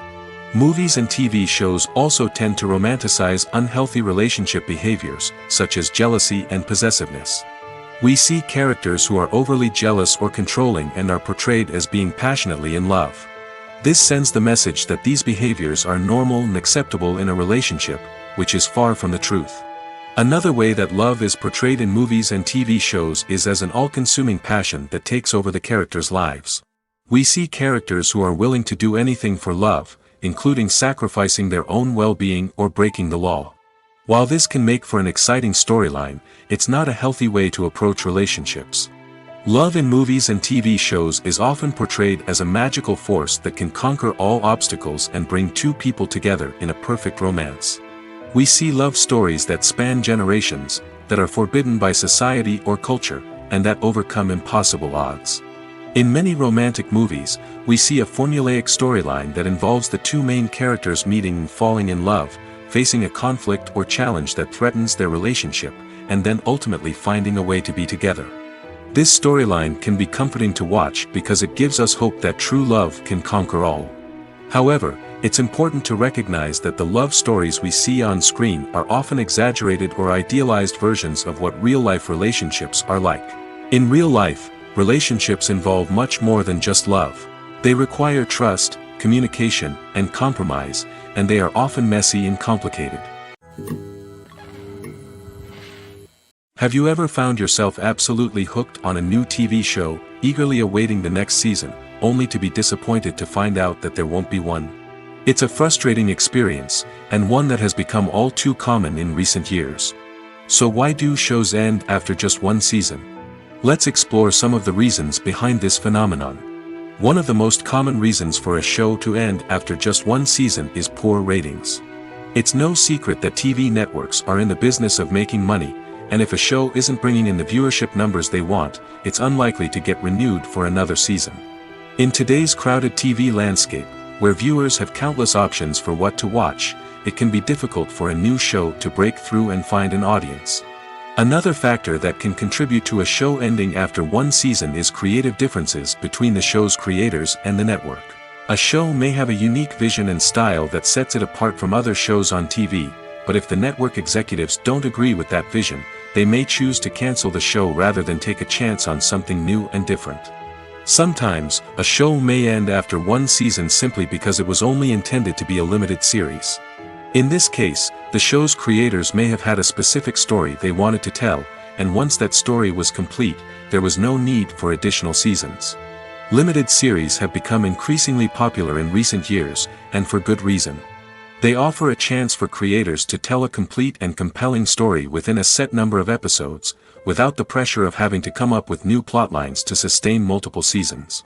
Movies and TV shows also tend to romanticize unhealthy relationship behaviors, such as jealousy and possessiveness. We see characters who are overly jealous or controlling and are portrayed as being passionately in love. This sends the message that these behaviors are normal and acceptable in a relationship, which is far from the truth. Another way that love is portrayed in movies and TV shows is as an all-consuming passion that takes over the characters' lives. We see characters who are willing to do anything for love, including sacrificing their own well-being or breaking the law. While this can make for an exciting storyline, it's not a healthy way to approach relationships. Love in movies and TV shows is often portrayed as a magical force that can conquer all obstacles and bring two people together in a perfect romance. We see love stories that span generations, that are forbidden by society or culture, and that overcome impossible odds. In many romantic movies, we see a formulaic storyline that involves the two main characters meeting and falling in love, facing a conflict or challenge that threatens their relationship, and then ultimately finding a way to be together. This storyline can be comforting to watch because it gives us hope that true love can conquer all. However, it's important to recognize that the love stories we see on screen are often exaggerated or idealized versions of what real-life relationships are like. In real life, relationships involve much more than just love. They require trust, communication, and compromise, and they are often messy and complicated. Have you ever found yourself absolutely hooked on a new TV show, eagerly awaiting the next season, only to be disappointed to find out that there won't be one? It's a frustrating experience, and one that has become all too common in recent years. So why do shows end after just one season? Let's explore some of the reasons behind this phenomenon. One of the most common reasons for a show to end after just one season is poor ratings. It's no secret that TV networks are in the business of making money, and if a show isn't bringing in the viewership numbers they want, it's unlikely to get renewed for another season. In today's crowded TV landscape, where viewers have countless options for what to watch, it can be difficult for a new show to break through and find an audience. Another factor that can contribute to a show ending after one season is creative differences between the show's creators and the network. A show may have a unique vision and style that sets it apart from other shows on TV, but if the network executives don't agree with that vision, they may choose to cancel the show rather than take a chance on something new and different. Sometimes, a show may end after one season simply because it was only intended to be a limited series. In this case, the show's creators may have had a specific story they wanted to tell, and once that story was complete, there was no need for additional seasons. Limited series have become increasingly popular in recent years, and for good reason. They offer a chance for creators to tell a complete and compelling story within a set number of episodes, without the pressure of having to come up with new plotlines to sustain multiple seasons.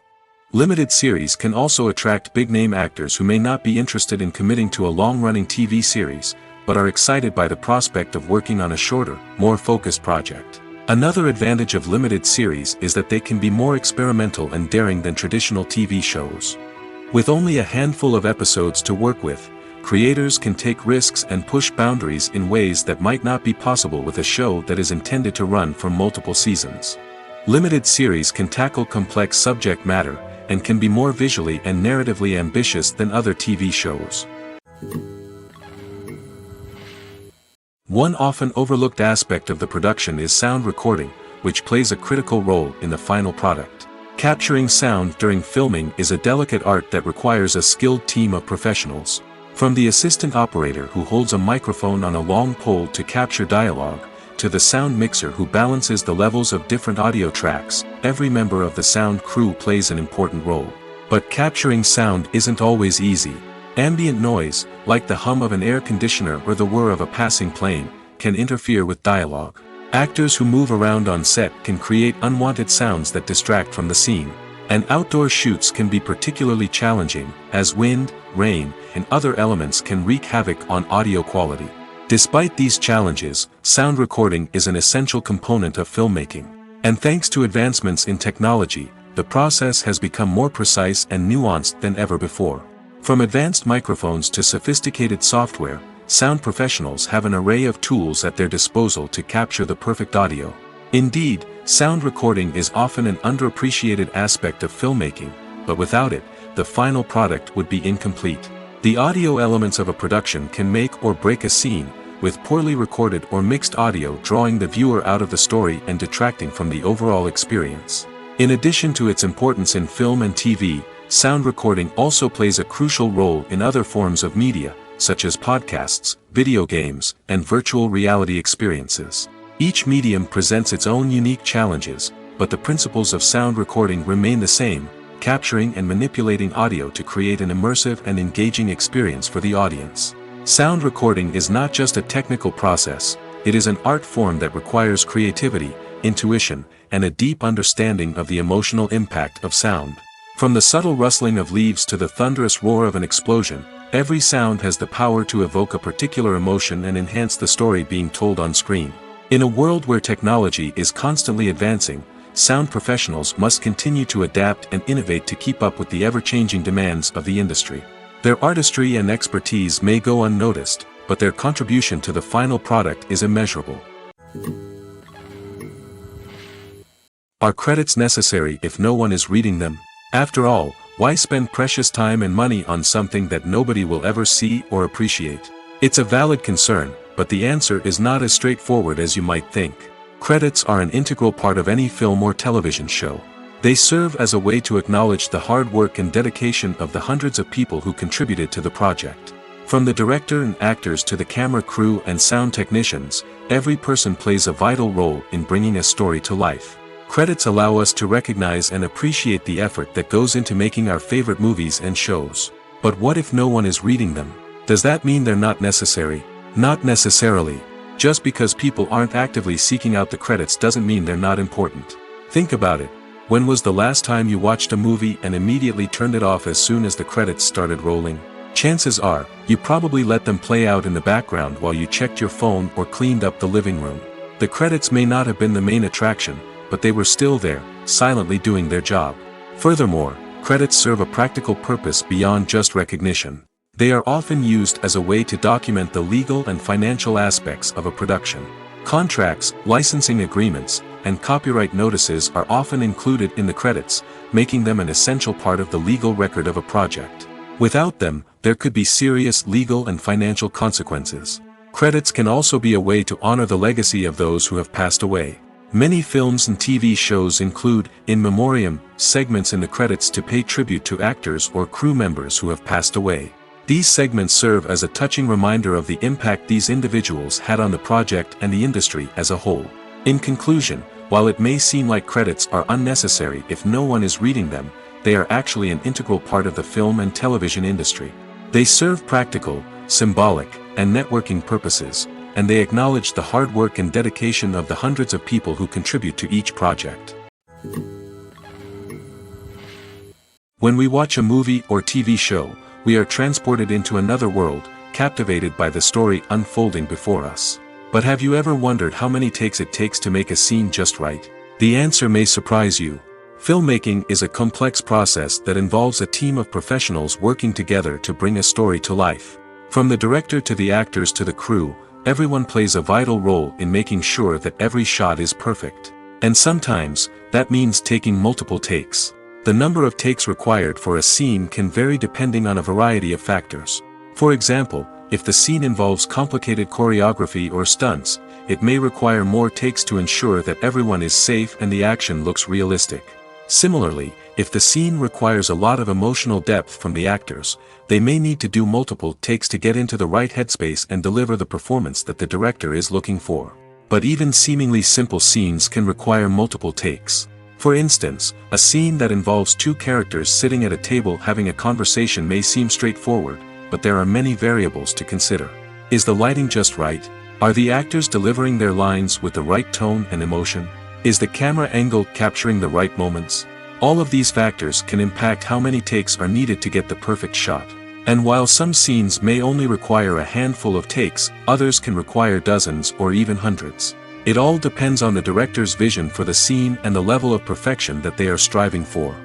Limited series can also attract big-name actors who may not be interested in committing to a long-running TV series, but are excited by the prospect of working on a shorter, more focused project. Another advantage of limited series is that they can be more experimental and daring than traditional TV shows. With only a handful of episodes to work with, creators can take risks and push boundaries in ways that might not be possible with a show that is intended to run for multiple seasons. Limited series can tackle complex subject matter, and can be more visually and narratively ambitious than other TV shows. One often overlooked aspect of the production is sound recording, which plays a critical role in the final product. Capturing sound during filming is a delicate art that requires a skilled team of professionals. From the assistant operator who holds a microphone on a long pole to capture dialogue, to the sound mixer who balances the levels of different audio tracks, every member of the sound crew plays an important role. But capturing sound isn't always easy. Ambient noise, like the hum of an air conditioner or the whir of a passing plane, can interfere with dialogue. Actors who move around on set can create unwanted sounds that distract from the scene. And outdoor shoots can be particularly challenging, as wind, rain, and other elements can wreak havoc on audio quality. Despite these challenges, sound recording is an essential component of filmmaking. And thanks to advancements in technology, the process has become more precise and nuanced than ever before. From advanced microphones to sophisticated software, sound professionals have an array of tools at their disposal to capture the perfect audio. Indeed, sound recording is often an underappreciated aspect of filmmaking, but without it, the final product would be incomplete. The audio elements of a production can make or break a scene, with poorly recorded or mixed audio drawing the viewer out of the story and detracting from the overall experience. In addition to its importance in film and TV, sound recording also plays a crucial role in other forms of media, such as podcasts, video games, and virtual reality experiences. Each medium presents its own unique challenges, but the principles of sound recording remain the same, capturing and manipulating audio to create an immersive and engaging experience for the audience. Sound recording is not just a technical process, it is an art form that requires creativity, intuition, and a deep understanding of the emotional impact of sound. From the subtle rustling of leaves to the thunderous roar of an explosion, every sound has the power to evoke a particular emotion and enhance the story being told on screen. In a world where technology is constantly advancing, sound professionals must continue to adapt and innovate to keep up with the ever-changing demands of the industry. Their artistry and expertise may go unnoticed, but their contribution to the final product is immeasurable. Are credits necessary if no one is reading them? After all, why spend precious time and money on something that nobody will ever see or appreciate? It's a valid concern, but the answer is not as straightforward as you might think. Credits are an integral part of any film or television show. They serve as a way to acknowledge the hard work and dedication of the hundreds of people who contributed to the project. From the director and actors to the camera crew and sound technicians, every person plays a vital role in bringing a story to life. Credits allow us to recognize and appreciate the effort that goes into making our favorite movies and shows. But what if no one is reading them? Does that mean they're not necessary? Not necessarily. Just because people aren't actively seeking out the credits doesn't mean they're not important. Think about it. When was the last time you watched a movie and immediately turned it off as soon as the credits started rolling? Chances are, you probably let them play out in the background while you checked your phone or cleaned up the living room. The credits may not have been the main attraction, but they were still there, silently doing their job. Furthermore, credits serve a practical purpose beyond just recognition. They are often used as a way to document the legal and financial aspects of a production. Contracts, licensing agreements, and copyright notices are often included in the credits, making them an essential part of the legal record of a project. Without them, there could be serious legal and financial consequences. Credits can also be a way to honor the legacy of those who have passed away. Many films and TV shows include, in memoriam, segments in the credits to pay tribute to actors or crew members who have passed away. These segments serve as a touching reminder of the impact these individuals had on the project and the industry as a whole. In conclusion, while it may seem like credits are unnecessary if no one is reading them, they are actually an integral part of the film and television industry. They serve practical, symbolic, and networking purposes, and they acknowledge the hard work and dedication of the hundreds of people who contribute to each project. When we watch a movie or TV show, we are transported into another world, captivated by the story unfolding before us. But have you ever wondered how many takes it takes to make a scene just right? The answer may surprise you. Filmmaking is a complex process that involves a team of professionals working together to bring a story to life. From the director to the actors to the crew, everyone plays a vital role in making sure that every shot is perfect. And sometimes, that means taking multiple takes. The number of takes required for a scene can vary depending on a variety of factors. For example, if the scene involves complicated choreography or stunts, it may require more takes to ensure that everyone is safe and the action looks realistic. Similarly, if the scene requires a lot of emotional depth from the actors, they may need to do multiple takes to get into the right headspace and deliver the performance that the director is looking for. But even seemingly simple scenes can require multiple takes. For instance, a scene that involves two characters sitting at a table having a conversation may seem straightforward, but there are many variables to consider. Is the lighting just right? Are the actors delivering their lines with the right tone and emotion? Is the camera angle capturing the right moments? All of these factors can impact how many takes are needed to get the perfect shot. And while some scenes may only require a handful of takes, others can require dozens or even hundreds. It all depends on the director's vision for the scene and the level of perfection that they are striving for.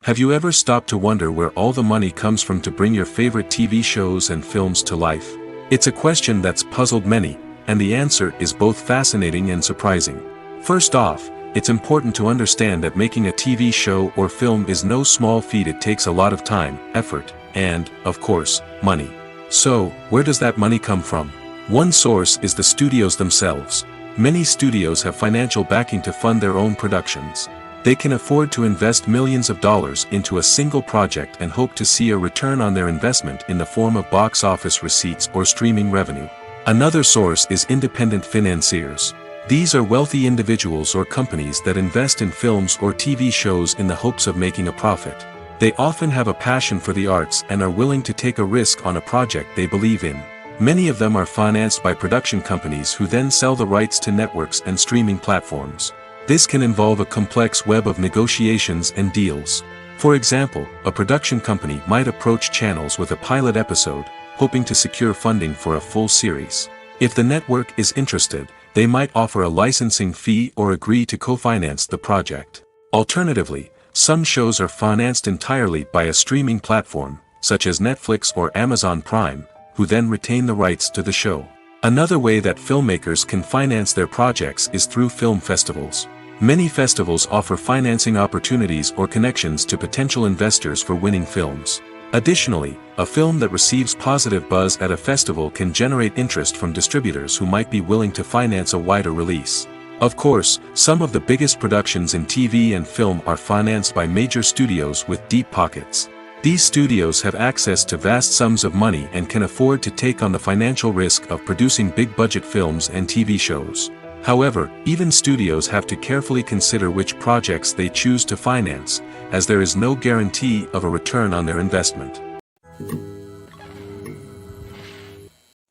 Have you ever stopped to wonder where all the money comes from to bring your favorite TV shows and films to life? It's a question that's puzzled many, and the answer is both fascinating and surprising. First off, it's important to understand that making a TV show or film is no small feat. It takes a lot of time, effort, and, of course, money. So, where does that money come from? One source is the studios themselves. Many studios have financial backing to fund their own productions. They can afford to invest millions of dollars into a single project and hope to see a return on their investment in the form of box office receipts or streaming revenue. Another source is independent financiers. These are wealthy individuals or companies that invest in films or TV shows in the hopes of making a profit. They often have a passion for the arts and are willing to take a risk on a project they believe in. Many of them are financed by production companies who then sell the rights to networks and streaming platforms. This can involve a complex web of negotiations and deals. For example, a production company might approach channels with a pilot episode, hoping to secure funding for a full series. If the network is interested, they might offer a licensing fee or agree to co-finance the project. Alternatively, some shows are financed entirely by a streaming platform, such as Netflix or Amazon Prime, who then retain the rights to the show. Another way that filmmakers can finance their projects is through film festivals. Many festivals offer financing opportunities or connections to potential investors for winning films. Additionally, a film that receives positive buzz at a festival can generate interest from distributors who might be willing to finance a wider release. Of course, some of the biggest productions in TV and film are financed by major studios with deep pockets. These studios have access to vast sums of money and can afford to take on the financial risk of producing big-budget films and TV shows. However, even studios have to carefully consider which projects they choose to finance, as there is no guarantee of a return on their investment.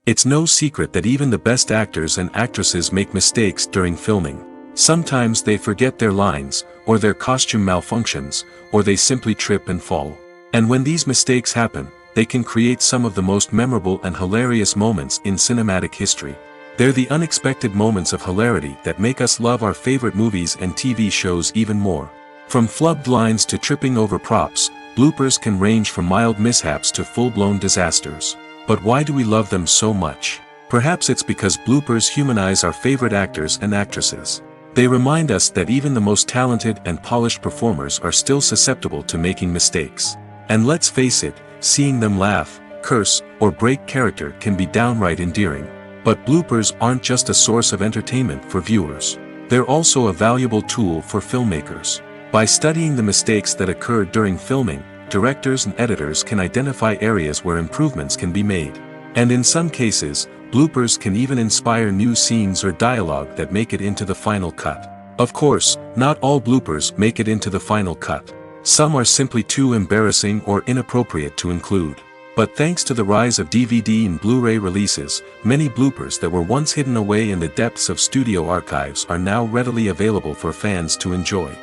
It's no secret that even the best actors and actresses make mistakes during filming. Sometimes they forget their lines, or their costume malfunctions, or they simply trip and fall. And when these mistakes happen, they can create some of the most memorable and hilarious moments in cinematic history. They're the unexpected moments of hilarity that make us love our favorite movies and TV shows even more. From flubbed lines to tripping over props, bloopers can range from mild mishaps to full-blown disasters. But why do we love them so much? Perhaps it's because bloopers humanize our favorite actors and actresses. They remind us that even the most talented and polished performers are still susceptible to making mistakes. And let's face it, seeing them laugh, curse, or break character can be downright endearing. But bloopers aren't just a source of entertainment for viewers. They're also a valuable tool for filmmakers. By studying the mistakes that occurred during filming, directors and editors can identify areas where improvements can be made. And in some cases, bloopers can even inspire new scenes or dialogue that make it into the final cut. Of course, not all bloopers make it into the final cut. Some are simply too embarrassing or inappropriate to include. But thanks to the rise of DVD and Blu-ray releases, many bloopers that were once hidden away in the depths of studio archives are now readily available for fans to enjoy.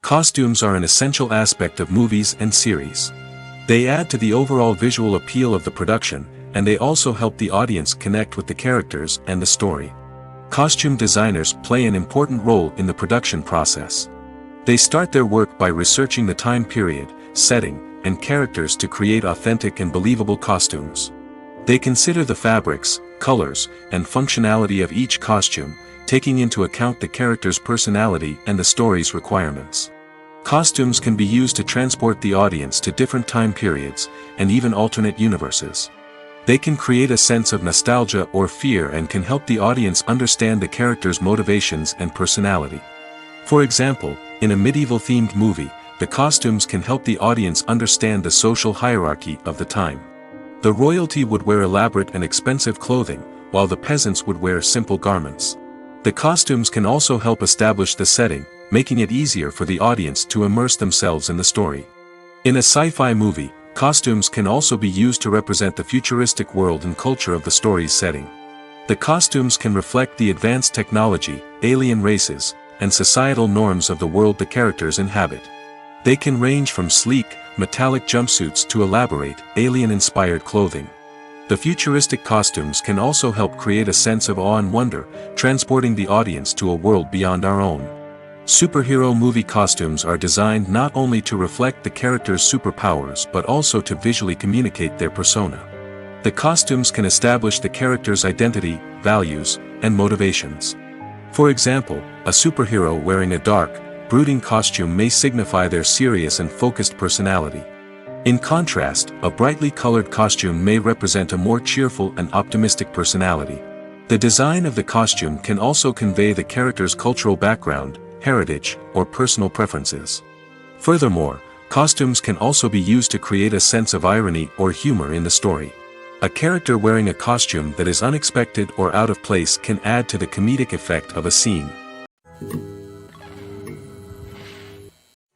Costumes are an essential aspect of movies and series. They add to the overall visual appeal of the production, and they also help the audience connect with the characters and the story. Costume designers play an important role in the production process. They start their work by researching the time period, setting, and characters to create authentic and believable costumes. They consider the fabrics, colors, and functionality of each costume, taking into account the character's personality and the story's requirements. Costumes can be used to transport the audience to different time periods, and even alternate universes. They can create a sense of nostalgia or fear and can help the audience understand the character's motivations and personality. For example, in a medieval-themed movie, the costumes can help the audience understand the social hierarchy of the time. The royalty would wear elaborate and expensive clothing, while the peasants would wear simple garments. The costumes can also help establish the setting, making it easier for the audience to immerse themselves in the story. In a sci-fi movie, costumes can also be used to represent the futuristic world and culture of the story's setting. The costumes can reflect the advanced technology, alien races, and societal norms of the world the characters inhabit. They can range from sleek, metallic jumpsuits to elaborate, alien-inspired clothing. The futuristic costumes can also help create a sense of awe and wonder, transporting the audience to a world beyond our own. Superhero movie costumes are designed not only to reflect the character's superpowers but also to visually communicate their persona. The costumes can establish the character's identity, values, and motivations. For example, a superhero wearing a dark, brooding costume may signify their serious and focused personality. In contrast, a brightly colored costume may represent a more cheerful and optimistic personality. The design of the costume can also convey the character's cultural background, heritage, or personal preferences. Furthermore, costumes can also be used to create a sense of irony or humor in the story. A character wearing a costume that is unexpected or out of place can add to the comedic effect of a scene.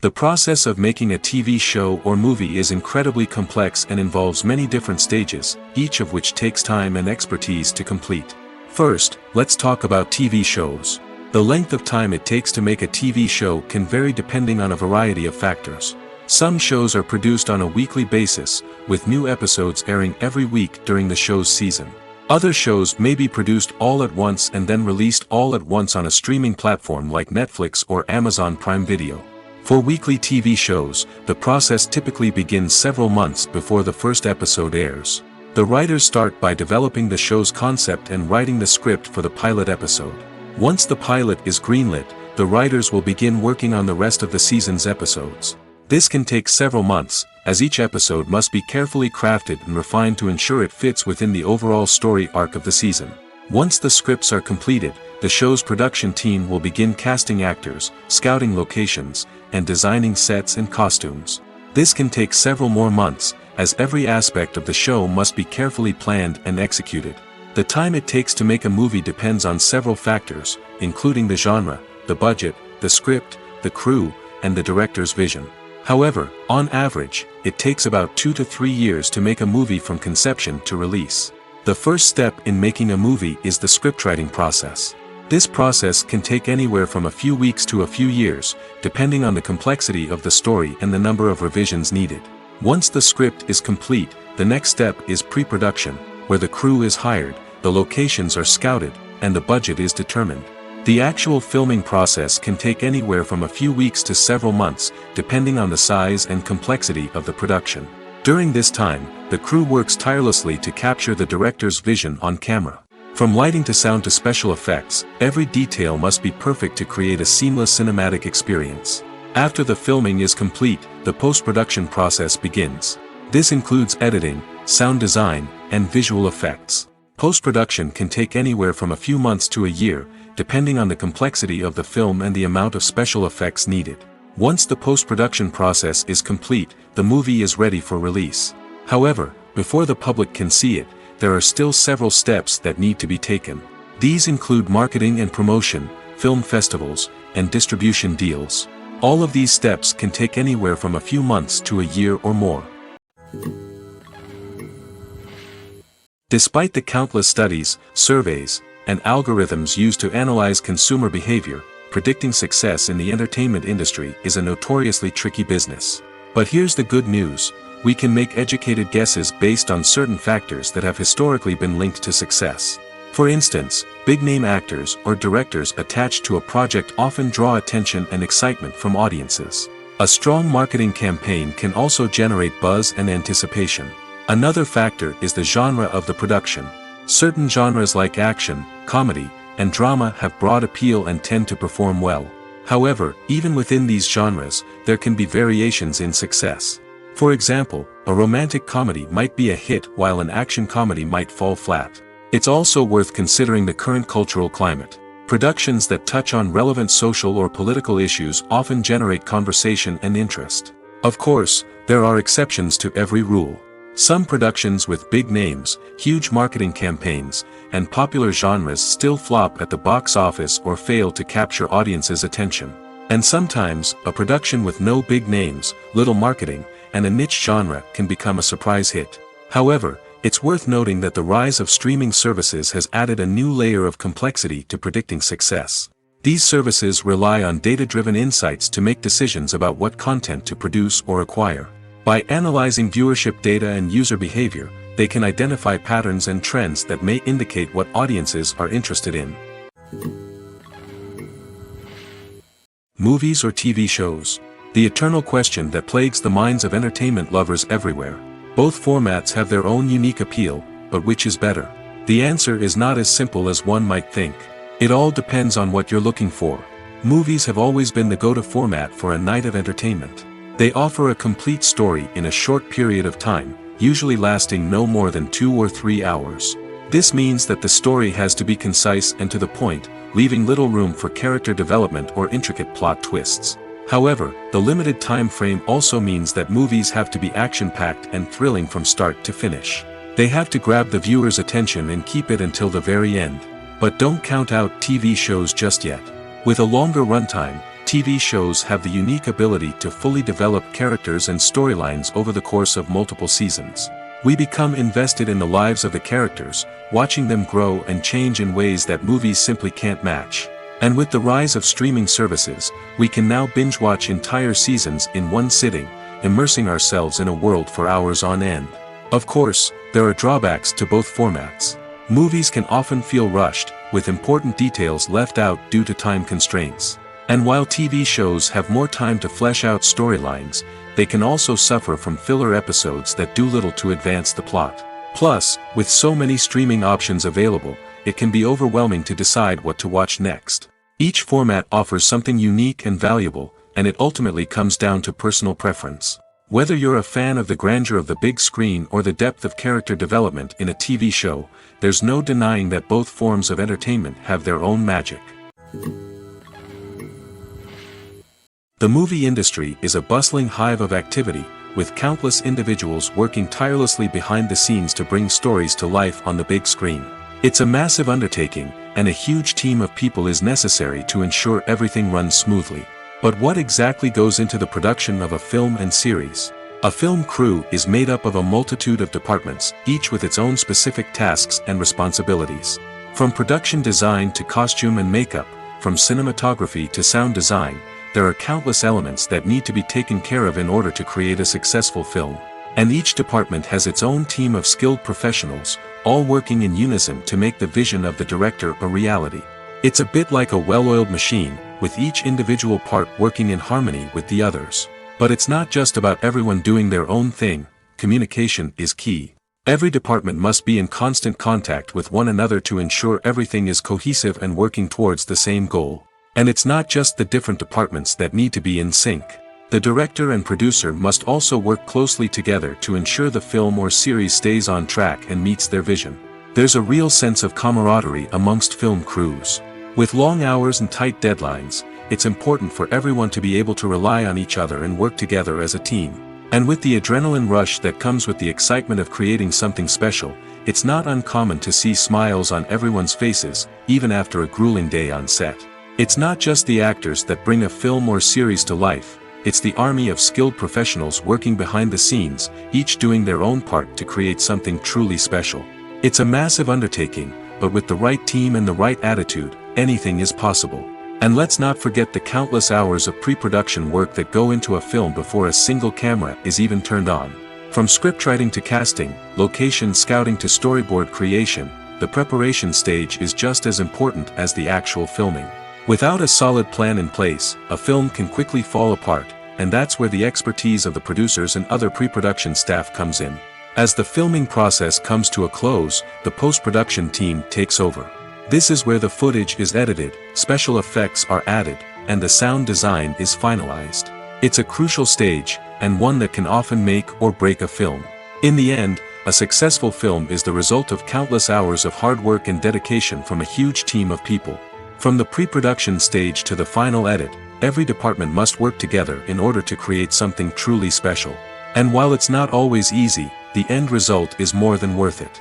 The process of making a TV show or movie is incredibly complex and involves many different stages, each of which takes time and expertise to complete. First, let's talk about TV shows. The length of time it takes to make a TV show can vary depending on a variety of factors. Some shows are produced on a weekly basis, with new episodes airing every week during the show's season. Other shows may be produced all at once and then released all at once on a streaming platform like Netflix or Amazon Prime Video. For weekly TV shows, the process typically begins several months before the first episode airs. The writers start by developing the show's concept and writing the script for the pilot episode. Once the pilot is greenlit, the writers will begin working on the rest of the season's episodes. This can take several months, as each episode must be carefully crafted and refined to ensure it fits within the overall story arc of the season. Once the scripts are completed, the show's production team will begin casting actors, scouting locations, and designing sets and costumes. This can take several more months, as every aspect of the show must be carefully planned and executed. The time it takes to make a movie depends on several factors, including the genre, the budget, the script, the crew, and the director's vision. However, on average, it takes about 2 to 3 years to make a movie from conception to release. The first step in making a movie is the scriptwriting process. This process can take anywhere from a few weeks to a few years, depending on the complexity of the story and the number of revisions needed. Once the script is complete, the next step is pre-production, where the crew is hired, the locations are scouted, and the budget is determined. The actual filming process can take anywhere from a few weeks to several months, depending on the size and complexity of the production. During this time, the crew works tirelessly to capture the director's vision on camera. From lighting to sound to special effects, every detail must be perfect to create a seamless cinematic experience. After the filming is complete, the post-production process begins. This includes editing, sound design, and visual effects. Post-production can take anywhere from a few months to a year, depending on the complexity of the film and the amount of special effects needed. Once the post-production process is complete, the movie is ready for release. However, before the public can see it, there are still several steps that need to be taken. These include marketing and promotion, film festivals, and distribution deals. All of these steps can take anywhere from a few months to a year or more. Despite the countless studies, surveys, and algorithms used to analyze consumer behavior, predicting success in the entertainment industry is a notoriously tricky business. But here's the good news: we can make educated guesses based on certain factors that have historically been linked to success. For instance, big-name actors or directors attached to a project often draw attention and excitement from audiences. A strong marketing campaign can also generate buzz and anticipation. Another factor is the genre of the production. Certain genres like action, comedy, and drama have broad appeal and tend to perform well. However, even within these genres, there can be variations in success. For example, a romantic comedy might be a hit while an action comedy might fall flat. It's also worth considering the current cultural climate. Productions that touch on relevant social or political issues often generate conversation and interest. Of course, there are exceptions to every rule. Some productions with big names, huge marketing campaigns, and popular genres still flop at the box office or fail to capture audiences' attention. And sometimes, a production with no big names, little marketing, and a niche genre can become a surprise hit. However, it's worth noting that the rise of streaming services has added a new layer of complexity to predicting success. These services rely on data-driven insights to make decisions about what content to produce or acquire. By analyzing viewership data and user behavior, they can identify patterns and trends that may indicate what audiences are interested in. Movies or TV shows? The eternal question that plagues the minds of entertainment lovers everywhere. Both formats have their own unique appeal, but which is better? The answer is not as simple as one might think. It all depends on what you're looking for. Movies have always been the go-to format for a night of entertainment. They offer a complete story in a short period of time, usually lasting no more than 2 or 3 hours. This means that the story has to be concise and to the point, leaving little room for character development or intricate plot twists. However, the limited time frame also means that movies have to be action-packed and thrilling from start to finish. They have to grab the viewer's attention and keep it until the very end. But don't count out TV shows just yet. With a longer runtime, TV shows have the unique ability to fully develop characters and storylines over the course of multiple seasons. We become invested in the lives of the characters, watching them grow and change in ways that movies simply can't match. And with the rise of streaming services, we can now binge-watch entire seasons in one sitting, immersing ourselves in a world for hours on end. Of course, there are drawbacks to both formats. Movies can often feel rushed, with important details left out due to time constraints. And while TV shows have more time to flesh out storylines, they can also suffer from filler episodes that do little to advance the plot. Plus, with so many streaming options available, it can be overwhelming to decide what to watch next. Each format offers something unique and valuable, and it ultimately comes down to personal preference. Whether you're a fan of the grandeur of the big screen or the depth of character development in a TV show, there's no denying that both forms of entertainment have their own magic. The movie industry is a bustling hive of activity, with countless individuals working tirelessly behind the scenes to bring stories to life on the big screen. It's a massive undertaking, and a huge team of people is necessary to ensure everything runs smoothly. But what exactly goes into the production of a film and series? A film crew is made up of a multitude of departments, each with its own specific tasks and responsibilities. From production design to costume and makeup, from cinematography to sound design, there are countless elements that need to be taken care of in order to create a successful film. And each department has its own team of skilled professionals, all working in unison to make the vision of the director a reality. It's a bit like a well-oiled machine, with each individual part working in harmony with the others. But it's not just about everyone doing their own thing. Communication is key. Every department must be in constant contact with one another to ensure everything is cohesive and working towards the same goal. And it's not just the different departments that need to be in sync. The director and producer must also work closely together to ensure the film or series stays on track and meets their vision. There's a real sense of camaraderie amongst film crews. With long hours and tight deadlines, it's important for everyone to be able to rely on each other and work together as a team. And with the adrenaline rush that comes with the excitement of creating something special, it's not uncommon to see smiles on everyone's faces, even after a grueling day on set. It's not just the actors that bring a film or series to life, it's the army of skilled professionals working behind the scenes, each doing their own part to create something truly special. It's a massive undertaking, but with the right team and the right attitude, anything is possible. And let's not forget the countless hours of pre-production work that go into a film before a single camera is even turned on. From scriptwriting to casting, location scouting to storyboard creation, the preparation stage is just as important as the actual filming. Without a solid plan in place, a film can quickly fall apart, and that's where the expertise of the producers and other pre-production staff comes in. As the filming process comes to a close, the post-production team takes over. This is where the footage is edited, special effects are added, and the sound design is finalized. It's a crucial stage, and one that can often make or break a film. In the end, a successful film is the result of countless hours of hard work and dedication from a huge team of people. From the pre-production stage to the final edit, every department must work together in order to create something truly special. And while it's not always easy, the end result is more than worth it.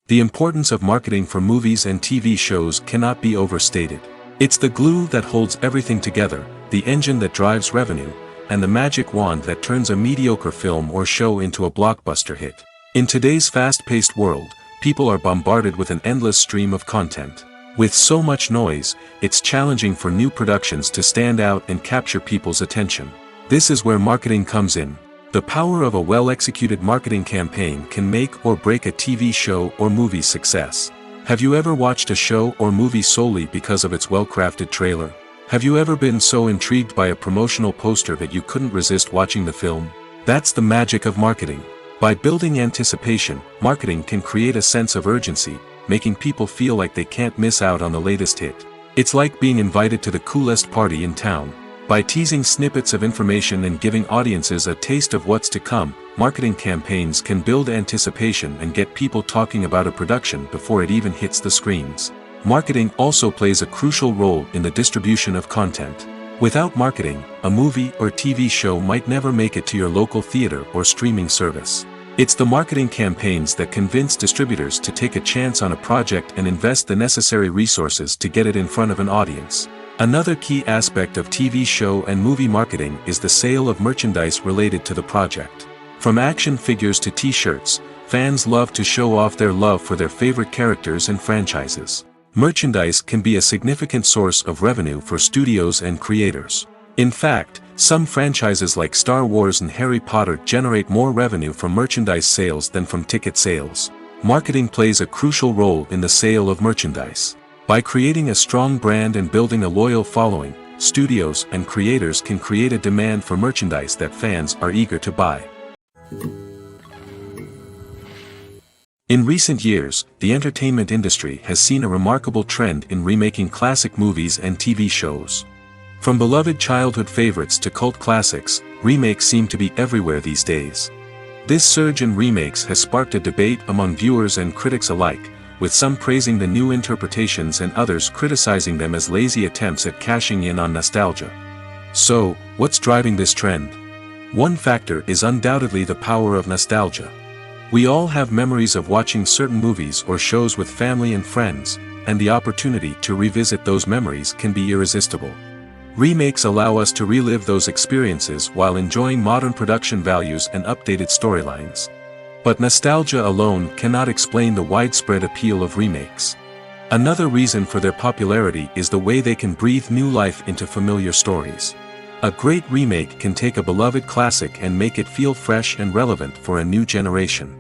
The importance of marketing for movies and TV shows cannot be overstated. It's the glue that holds everything together, the engine that drives revenue, and the magic wand that turns a mediocre film or show into a blockbuster hit. In today's fast-paced world, people are bombarded with an endless stream of content. With so much noise, it's challenging for new productions to stand out and capture people's attention. This is where marketing comes in. The power of a well-executed marketing campaign can make or break a TV show or movie's success. Have you ever watched a show or movie solely because of its well-crafted trailer? Have you ever been so intrigued by a promotional poster that you couldn't resist watching the film? That's the magic of marketing. By building anticipation, marketing can create a sense of urgency, making people feel like they can't miss out on the latest hit. It's like being invited to the coolest party in town. By teasing snippets of information and giving audiences a taste of what's to come, marketing campaigns can build anticipation and get people talking about a production before it even hits the screens. Marketing also plays a crucial role in the distribution of content. Without marketing, a movie or TV show might never make it to your local theater or streaming service. It's the marketing campaigns that convince distributors to take a chance on a project and invest the necessary resources to get it in front of an audience. Another key aspect of TV show and movie marketing is the sale of merchandise related to the project. From action figures to t-shirts, fans love to show off their love for their favorite characters and franchises. Merchandise can be a significant source of revenue for studios and creators. In fact, some franchises like Star Wars and Harry Potter generate more revenue from merchandise sales than from ticket sales. Marketing plays a crucial role in the sale of merchandise. By creating a strong brand and building a loyal following, studios and creators can create a demand for merchandise that fans are eager to buy. In recent years, the entertainment industry has seen a remarkable trend in remaking classic movies and TV shows. From beloved childhood favorites to cult classics, remakes seem to be everywhere these days. This surge in remakes has sparked a debate among viewers and critics alike, with some praising the new interpretations and others criticizing them as lazy attempts at cashing in on nostalgia. So, what's driving this trend? One factor is undoubtedly the power of nostalgia. We all have memories of watching certain movies or shows with family and friends, and the opportunity to revisit those memories can be irresistible. Remakes allow us to relive those experiences while enjoying modern production values and updated storylines. But nostalgia alone cannot explain the widespread appeal of remakes. Another reason for their popularity is the way they can breathe new life into familiar stories. A great remake can take a beloved classic and make it feel fresh and relevant for a new generation.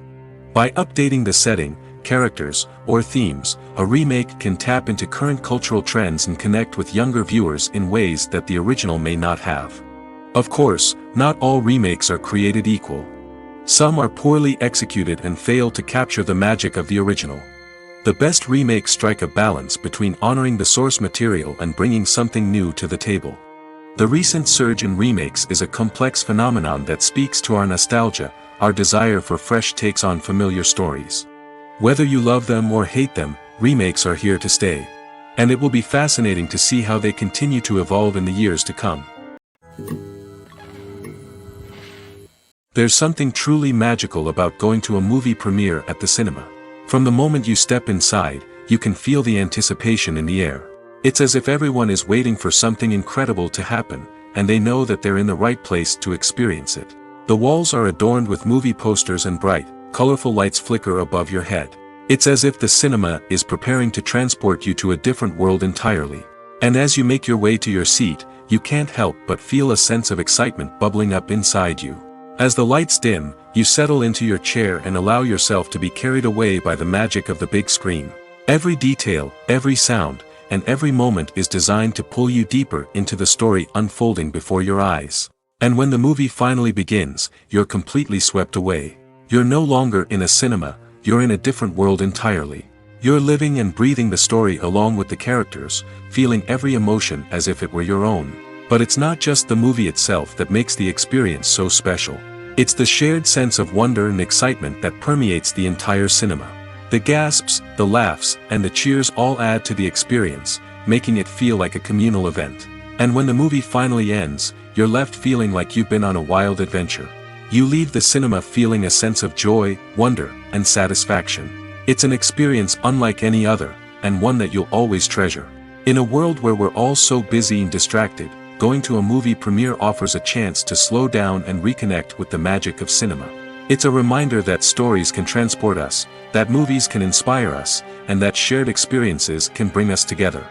By updating the setting, characters, or themes, a remake can tap into current cultural trends and connect with younger viewers in ways that the original may not have. Of course, not all remakes are created equal. Some are poorly executed and fail to capture the magic of the original. The best remakes strike a balance between honoring the source material and bringing something new to the table. The recent surge in remakes is a complex phenomenon that speaks to our nostalgia, our desire for fresh takes on familiar stories. Whether you love them or hate them, remakes are here to stay. And it will be fascinating to see how they continue to evolve in the years to come. There's something truly magical about going to a movie premiere at the cinema. From the moment you step inside, you can feel the anticipation in the air. It's as if everyone is waiting for something incredible to happen, and they know that they're in the right place to experience it. The walls are adorned with movie posters and bright, colorful lights flicker above your head. It's as if the cinema is preparing to transport you to a different world entirely. And as you make your way to your seat, you can't help but feel a sense of excitement bubbling up inside you. As the lights dim, you settle into your chair and allow yourself to be carried away by the magic of the big screen. Every detail, every sound, and every moment is designed to pull you deeper into the story unfolding before your eyes. And when the movie finally begins, you're completely swept away. You're no longer in a cinema, you're in a different world entirely. You're living and breathing the story along with the characters, feeling every emotion as if it were your own. But it's not just the movie itself that makes the experience so special. It's the shared sense of wonder and excitement that permeates the entire cinema. The gasps, the laughs, and the cheers all add to the experience, making it feel like a communal event. And when the movie finally ends, you're left feeling like you've been on a wild adventure. You leave the cinema feeling a sense of joy, wonder, and satisfaction. It's an experience unlike any other, and one that you'll always treasure. In a world where we're all so busy and distracted, going to a movie premiere offers a chance to slow down and reconnect with the magic of cinema. It's a reminder that stories can transport us, that movies can inspire us, and that shared experiences can bring us together.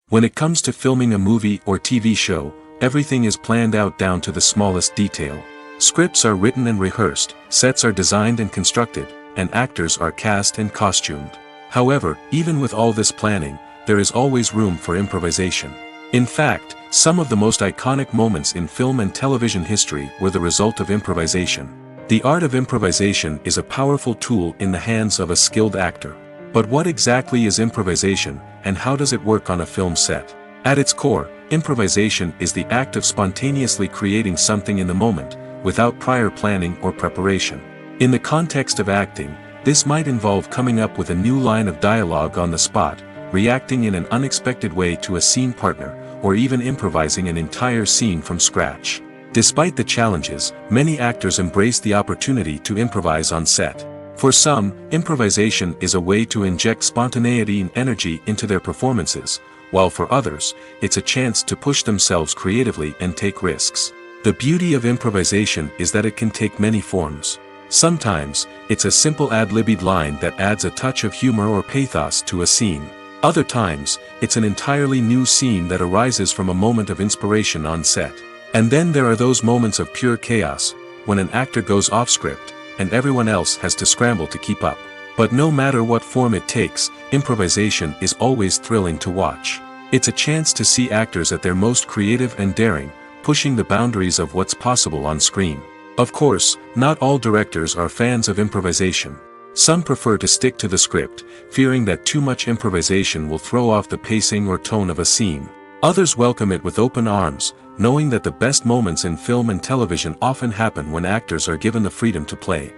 When it comes to filming a movie or TV show, everything is planned out down to the smallest detail. Scripts are written and rehearsed, sets are designed and constructed, and actors are cast and costumed. However, even with all this planning, there is always room for improvisation. In fact, some of the most iconic moments in film and television history were the result of improvisation. The art of improvisation is a powerful tool in the hands of a skilled actor. But what exactly is improvisation, and how does it work on a film set? At its core, improvisation is the act of spontaneously creating something in the moment, without prior planning or preparation. In the context of acting, this might involve coming up with a new line of dialogue on the spot, reacting in an unexpected way to a scene partner, or even improvising an entire scene from scratch. Despite the challenges, many actors embrace the opportunity to improvise on set. For some, improvisation is a way to inject spontaneity and energy into their performances, while for others, it's a chance to push themselves creatively and take risks. The beauty of improvisation is that it can take many forms. Sometimes, it's a simple ad-libbed line that adds a touch of humor or pathos to a scene. Other times, it's an entirely new scene that arises from a moment of inspiration on set. And then there are those moments of pure chaos, when an actor goes off script, and everyone else has to scramble to keep up. But no matter what form it takes, improvisation is always thrilling to watch. It's a chance to see actors at their most creative and daring, pushing the boundaries of what's possible on screen. Of course, not all directors are fans of improvisation. Some prefer to stick to the script, fearing that too much improvisation will throw off the pacing or tone of a scene. Others welcome it with open arms, knowing that the best moments in film and television often happen when actors are given the freedom to play.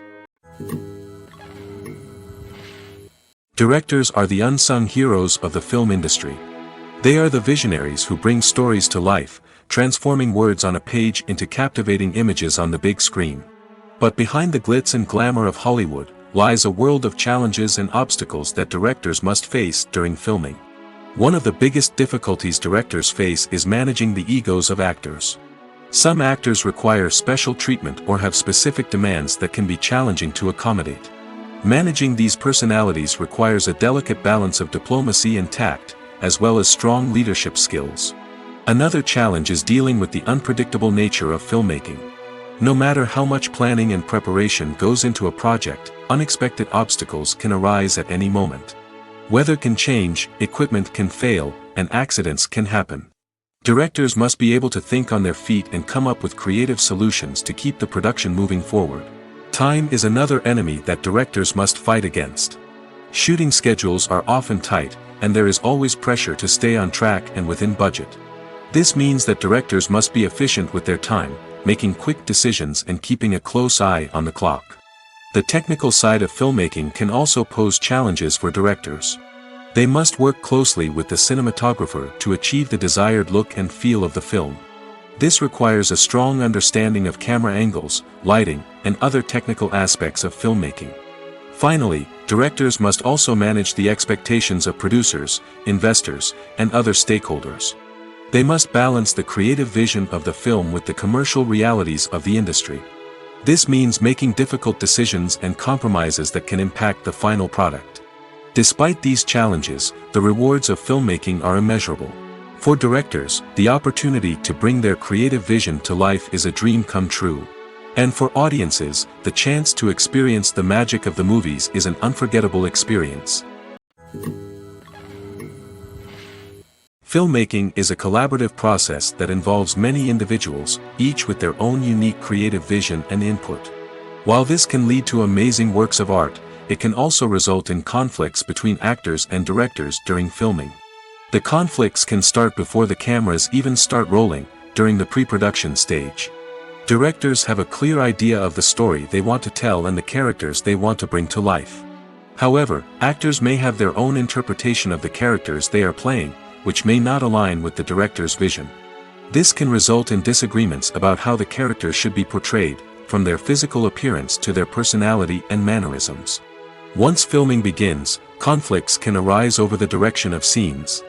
Directors are the unsung heroes of the film industry. They are the visionaries who bring stories to life, transforming words on a page into captivating images on the big screen. But behind the glitz and glamour of Hollywood, lies a world of challenges and obstacles that directors must face during filming. One of the biggest difficulties directors face is managing the egos of actors. Some actors require special treatment or have specific demands that can be challenging to accommodate. Managing these personalities requires a delicate balance of diplomacy and tact, as well as strong leadership skills. Another challenge is dealing with the unpredictable nature of filmmaking. No matter how much planning and preparation goes into a project, unexpected obstacles can arise at any moment. Weather can change, equipment can fail, and accidents can happen. Directors must be able to think on their feet and come up with creative solutions to keep the production moving forward. Time is another enemy that directors must fight against. Shooting schedules are often tight, and there is always pressure to stay on track and within budget. This means that directors must be efficient with their time, making quick decisions and keeping a close eye on the clock. The technical side of filmmaking can also pose challenges for directors. They must work closely with the cinematographer to achieve the desired look and feel of the film. This requires a strong understanding of camera angles, lighting, and other technical aspects of filmmaking. Finally, directors must also manage the expectations of producers, investors, and other stakeholders. They must balance the creative vision of the film with the commercial realities of the industry. This means making difficult decisions and compromises that can impact the final product. Despite these challenges, the rewards of filmmaking are immeasurable. For directors, the opportunity to bring their creative vision to life is a dream come true. And for audiences, the chance to experience the magic of the movies is an unforgettable experience. Filmmaking is a collaborative process that involves many individuals, each with their own unique creative vision and input. While this can lead to amazing works of art, it can also result in conflicts between actors and directors during filming. The conflicts can start before the cameras even start rolling, during the pre-production stage. Directors have a clear idea of the story they want to tell and the characters they want to bring to life. However, actors may have their own interpretation of the characters they are playing, which may not align with the director's vision. This can result in disagreements about how the characters should be portrayed, from their physical appearance to their personality and mannerisms. Once filming begins, conflicts can arise over the direction of scenes.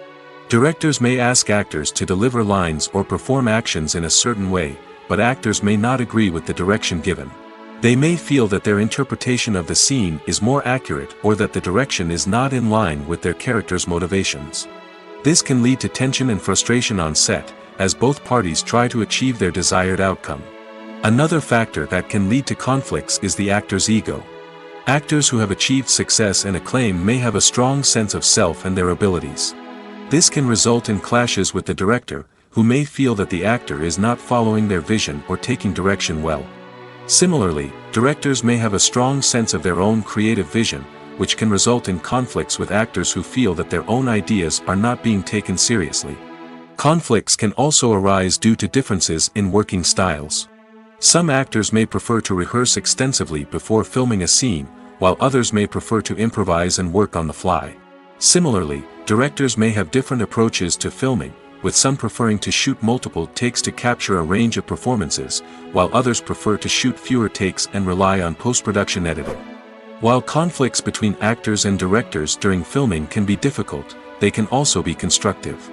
Directors may ask actors to deliver lines or perform actions in a certain way, but actors may not agree with the direction given. They may feel that their interpretation of the scene is more accurate or that the direction is not in line with their character's motivations. This can lead to tension and frustration on set, as both parties try to achieve their desired outcome. Another factor that can lead to conflicts is the actor's ego. Actors who have achieved success and acclaim may have a strong sense of self and their abilities. This can result in clashes with the director, who may feel that the actor is not following their vision or taking direction well. Similarly, directors may have a strong sense of their own creative vision, which can result in conflicts with actors who feel that their own ideas are not being taken seriously. Conflicts can also arise due to differences in working styles. Some actors may prefer to rehearse extensively before filming a scene, while others may prefer to improvise and work on the fly. Similarly, directors may have different approaches to filming, with some preferring to shoot multiple takes to capture a range of performances, while others prefer to shoot fewer takes and rely on post-production editing. While conflicts between actors and directors during filming can be difficult, they can also be constructive.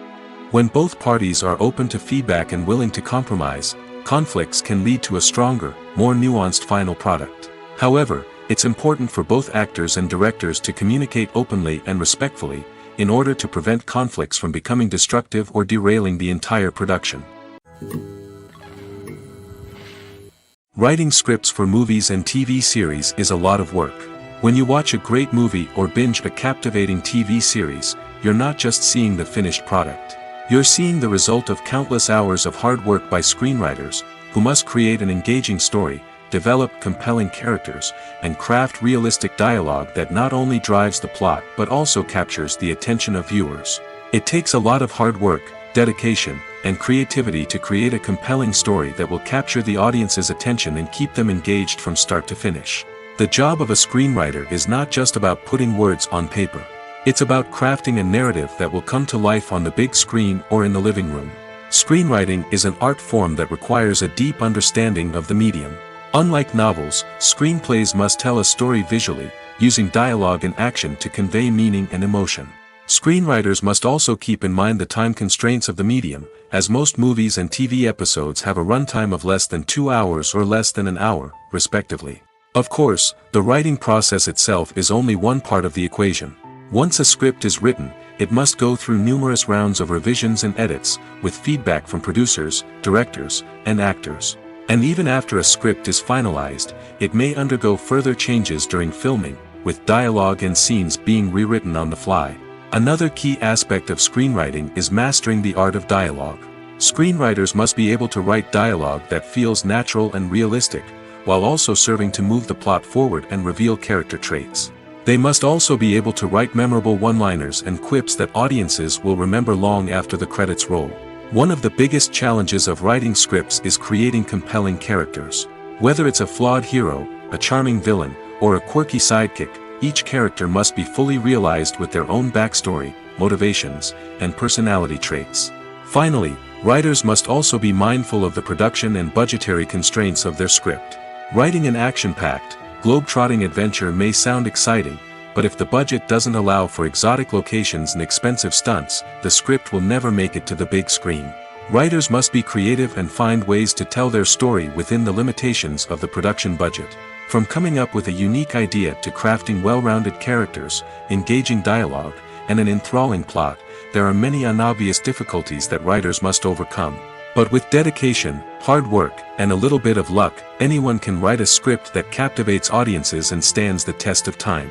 When both parties are open to feedback and willing to compromise, conflicts can lead to a stronger, more nuanced final product. However, it's important for both actors and directors to communicate openly and respectfully, in order to prevent conflicts from becoming destructive or derailing the entire production. Writing scripts for movies and TV series is a lot of work. When you watch a great movie or binge a captivating TV series, you're not just seeing the finished product. You're seeing the result of countless hours of hard work by screenwriters, who must create an engaging story, develop compelling characters, and craft realistic dialogue that not only drives the plot but also captures the attention of viewers. It takes a lot of hard work, dedication, and creativity to create a compelling story that will capture the audience's attention and keep them engaged from start to finish. The job of a screenwriter is not just about putting words on paper. It's about crafting a narrative that will come to life on the big screen or in the living room. Screenwriting is an art form that requires a deep understanding of the medium. Unlike novels, screenplays must tell a story visually, using dialogue and action to convey meaning and emotion. Screenwriters must also keep in mind the time constraints of the medium, as most movies and TV episodes have a runtime of less than 2 hours or less than an hour, respectively. Of course, the writing process itself is only one part of the equation. Once a script is written, it must go through numerous rounds of revisions and edits, with feedback from producers, directors, and actors. And even after a script is finalized, it may undergo further changes during filming, with dialogue and scenes being rewritten on the fly. Another key aspect of screenwriting is mastering the art of dialogue. Screenwriters must be able to write dialogue that feels natural and realistic, while also serving to move the plot forward and reveal character traits. They must also be able to write memorable one-liners and quips that audiences will remember long after the credits roll. One of the biggest challenges of writing scripts is creating compelling characters. Whether it's a flawed hero, a charming villain, or a quirky sidekick, each character must be fully realized with their own backstory, motivations, and personality traits. Finally, writers must also be mindful of the production and budgetary constraints of their script. Writing an action-packed, globe-trotting adventure may sound exciting, but if the budget doesn't allow for exotic locations and expensive stunts, the script will never make it to the big screen. Writers must be creative and find ways to tell their story within the limitations of the production budget. From coming up with a unique idea to crafting well-rounded characters, engaging dialogue, and an enthralling plot, there are many unobvious difficulties that writers must overcome. But with dedication, hard work, and a little bit of luck, anyone can write a script that captivates audiences and stands the test of time.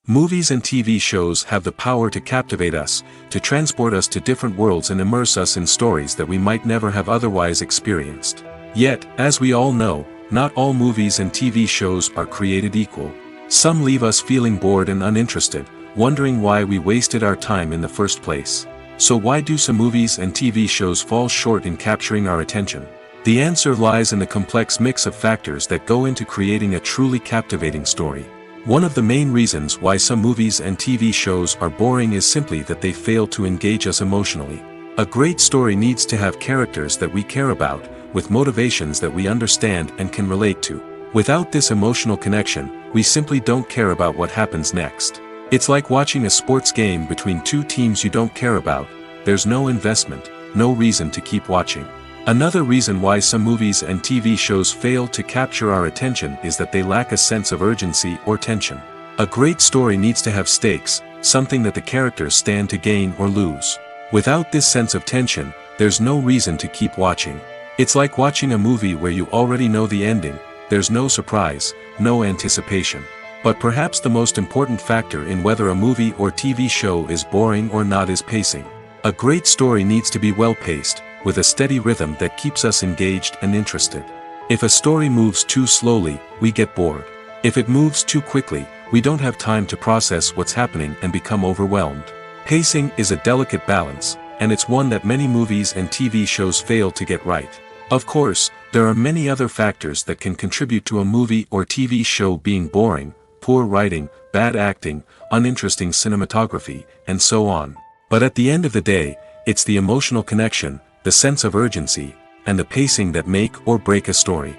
Movies and TV shows have the power to captivate us, to transport us to different worlds and immerse us in stories that we might never have otherwise experienced. Yet, as we all know, not all movies and TV shows are created equal. Some leave us feeling bored and uninterested, wondering why we wasted our time in the first place. So why do some movies and TV shows fall short in capturing our attention? The answer lies in the complex mix of factors that go into creating a truly captivating story. One of the main reasons why some movies and TV shows are boring is simply that they fail to engage us emotionally. A great story needs to have characters that we care about, with motivations that we understand and can relate to. Without this emotional connection, we simply don't care about what happens next. It's like watching a sports game between two teams you don't care about. There's no investment, no reason to keep watching. Another reason why some movies and TV shows fail to capture our attention is that they lack a sense of urgency or tension. A great story needs to have stakes, something that the characters stand to gain or lose. Without this sense of tension, there's no reason to keep watching. It's like watching a movie where you already know the ending, there's no surprise, no anticipation. But perhaps the most important factor in whether a movie or TV show is boring or not is pacing. A great story needs to be well-paced, with a steady rhythm that keeps us engaged and interested. If a story moves too slowly, we get bored. If it moves too quickly, we don't have time to process what's happening and become overwhelmed. Pacing is a delicate balance, and it's one that many movies and TV shows fail to get right. Of course, there are many other factors that can contribute to a movie or TV show being boring: poor writing, bad acting, uninteresting cinematography, and so on. But at the end of the day, it's the emotional connection, the sense of urgency, and the pacing that make or break a story.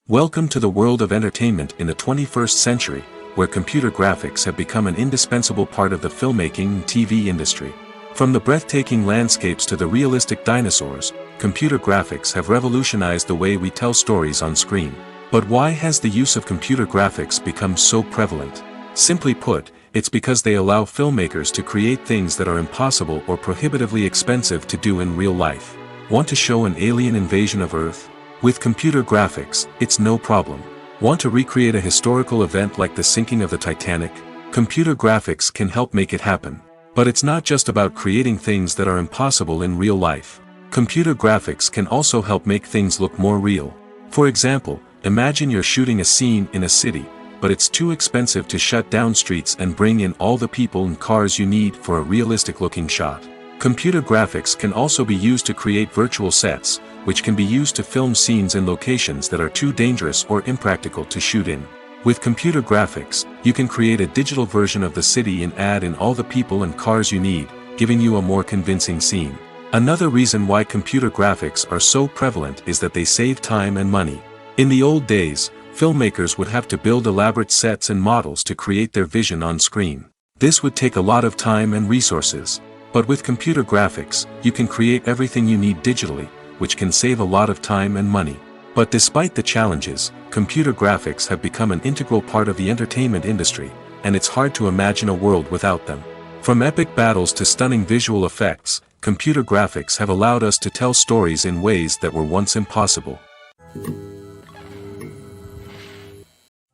Welcome to the world of entertainment in the 21st century, where computer graphics have become an indispensable part of the filmmaking and TV industry. From the breathtaking landscapes to the realistic dinosaurs, computer graphics have revolutionized the way we tell stories on screen. But why has the use of computer graphics become so prevalent? Simply put, it's because they allow filmmakers to create things that are impossible or prohibitively expensive to do in real life. Want to show an alien invasion of Earth? With computer graphics, it's no problem. Want to recreate a historical event like the sinking of the Titanic? Computer graphics can help make it happen. But it's not just about creating things that are impossible in real life. Computer graphics can also help make things look more real. For example, imagine you're shooting a scene in a city, but it's too expensive to shut down streets and bring in all the people and cars you need for a realistic-looking shot. Computer graphics can also be used to create virtual sets, which can be used to film scenes in locations that are too dangerous or impractical to shoot in. With computer graphics, you can create a digital version of the city and add in all the people and cars you need, giving you a more convincing scene. Another reason why computer graphics are so prevalent is that they save time and money. In the old days, filmmakers would have to build elaborate sets and models to create their vision on screen. This would take a lot of time and resources. But with computer graphics, you can create everything you need digitally, which can save a lot of time and money. But despite the challenges, computer graphics have become an integral part of the entertainment industry, and it's hard to imagine a world without them. From epic battles to stunning visual effects, computer graphics have allowed us to tell stories in ways that were once impossible.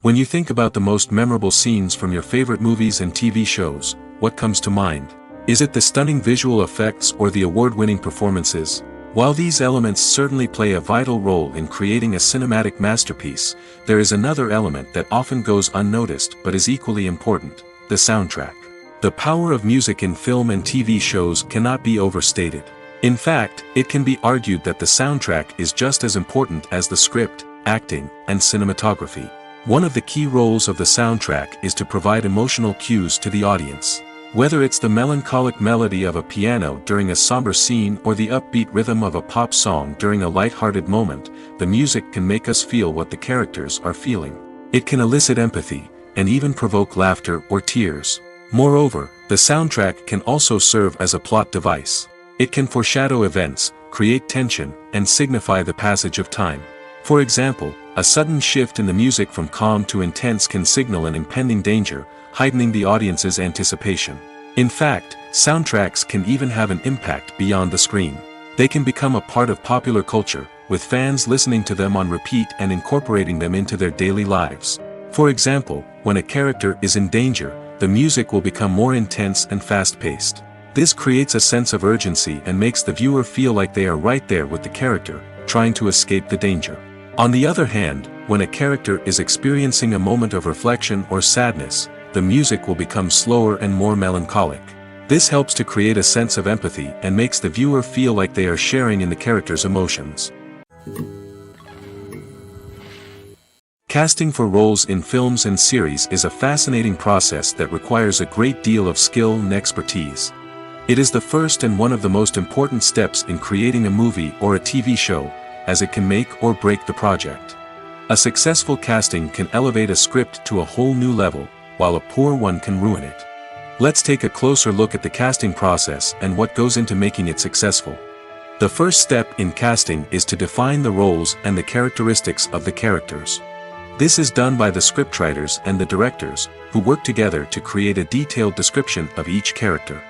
When you think about the most memorable scenes from your favorite movies and TV shows, what comes to mind? Is it the stunning visual effects or the award-winning performances? While these elements certainly play a vital role in creating a cinematic masterpiece, there is another element that often goes unnoticed but is equally important: the soundtrack. The power of music in film and TV shows cannot be overstated. In fact, it can be argued that the soundtrack is just as important as the script, acting, and cinematography. One of the key roles of the soundtrack is to provide emotional cues to the audience. Whether it's the melancholic melody of a piano during a somber scene or the upbeat rhythm of a pop song during a light-hearted moment, the music can make us feel what the characters are feeling. It can elicit empathy, and even provoke laughter or tears. Moreover, the soundtrack can also serve as a plot device. It can foreshadow events, create tension, and signify the passage of time. For example, a sudden shift in the music from calm to intense can signal an impending danger, heightening the audience's anticipation. In fact, soundtracks can even have an impact beyond the screen. They can become a part of popular culture, with fans listening to them on repeat and incorporating them into their daily lives. For example, when a character is in danger, the music will become more intense and fast-paced. This creates a sense of urgency and makes the viewer feel like they are right there with the character, trying to escape the danger. On the other hand, when a character is experiencing a moment of reflection or sadness, the music will become slower and more melancholic. This helps to create a sense of empathy and makes the viewer feel like they are sharing in the character's emotions. Casting for roles in films and series is a fascinating process that requires a great deal of skill and expertise. It is the first and one of the most important steps in creating a movie or a TV show, as it can make or break the project. A successful casting can elevate a script to a whole new level, while a poor one can ruin it. Let's take a closer look at the casting process and what goes into making it successful. The first step in casting is to define the roles and the characteristics of the characters. This is done by the scriptwriters and the directors, who work together to create a detailed description of each character.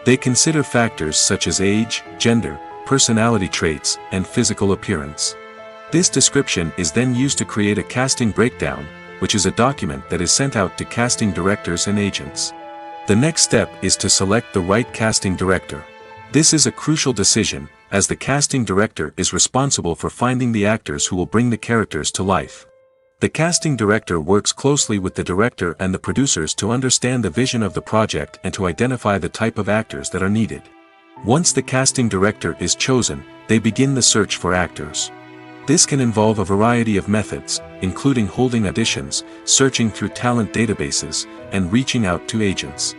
They consider factors such as age, gender, personality traits, and physical appearance. This description is then used to create a casting breakdown, which is a document that is sent out to casting directors and agents. The next step is to select the right casting director. This is a crucial decision, as the casting director is responsible for finding the actors who will bring the characters to life. The casting director works closely with the director and the producers to understand the vision of the project and to identify the type of actors that are needed. Once the casting director is chosen, they begin the search for actors. This can involve a variety of methods, including holding auditions, searching through talent databases, and reaching out to agents.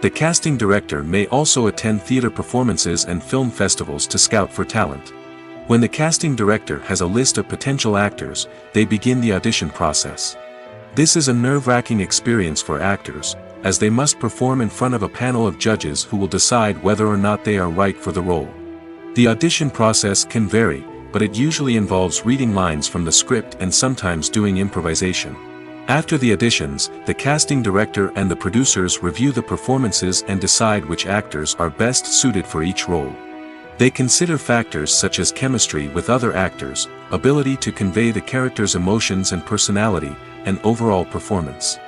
The casting director may also attend theater performances and film festivals to scout for talent. When the casting director has a list of potential actors, they begin the audition process. This is a nerve-wracking experience for actors, as they must perform in front of a panel of judges who will decide whether or not they are right for the role. The audition process can vary, but it usually involves reading lines from the script and sometimes doing improvisation. After the auditions, the casting director and the producers review the performances and decide which actors are best suited for each role. They consider factors such as chemistry with other actors, ability to convey the character's emotions and personality, and overall performance.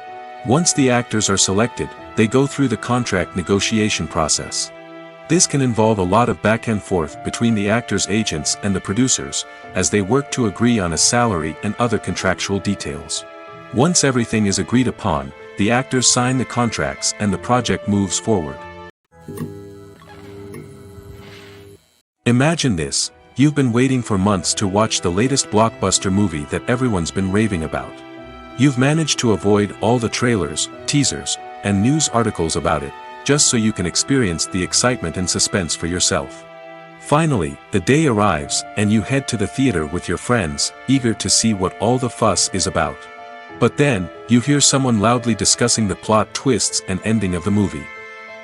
Once the actors are selected, they go through the contract negotiation process. This can involve a lot of back and forth between the actors' agents and the producers, as they work to agree on a salary and other contractual details. Once everything is agreed upon, the actors sign the contracts and the project moves forward. Imagine this: you've been waiting for months to watch the latest blockbuster movie that everyone's been raving about. You've managed to avoid all the trailers, teasers, and news articles about it, just so you can experience the excitement and suspense for yourself. Finally, the day arrives, and you head to the theater with your friends, eager to see what all the fuss is about. But then, you hear someone loudly discussing the plot twists and ending of the movie.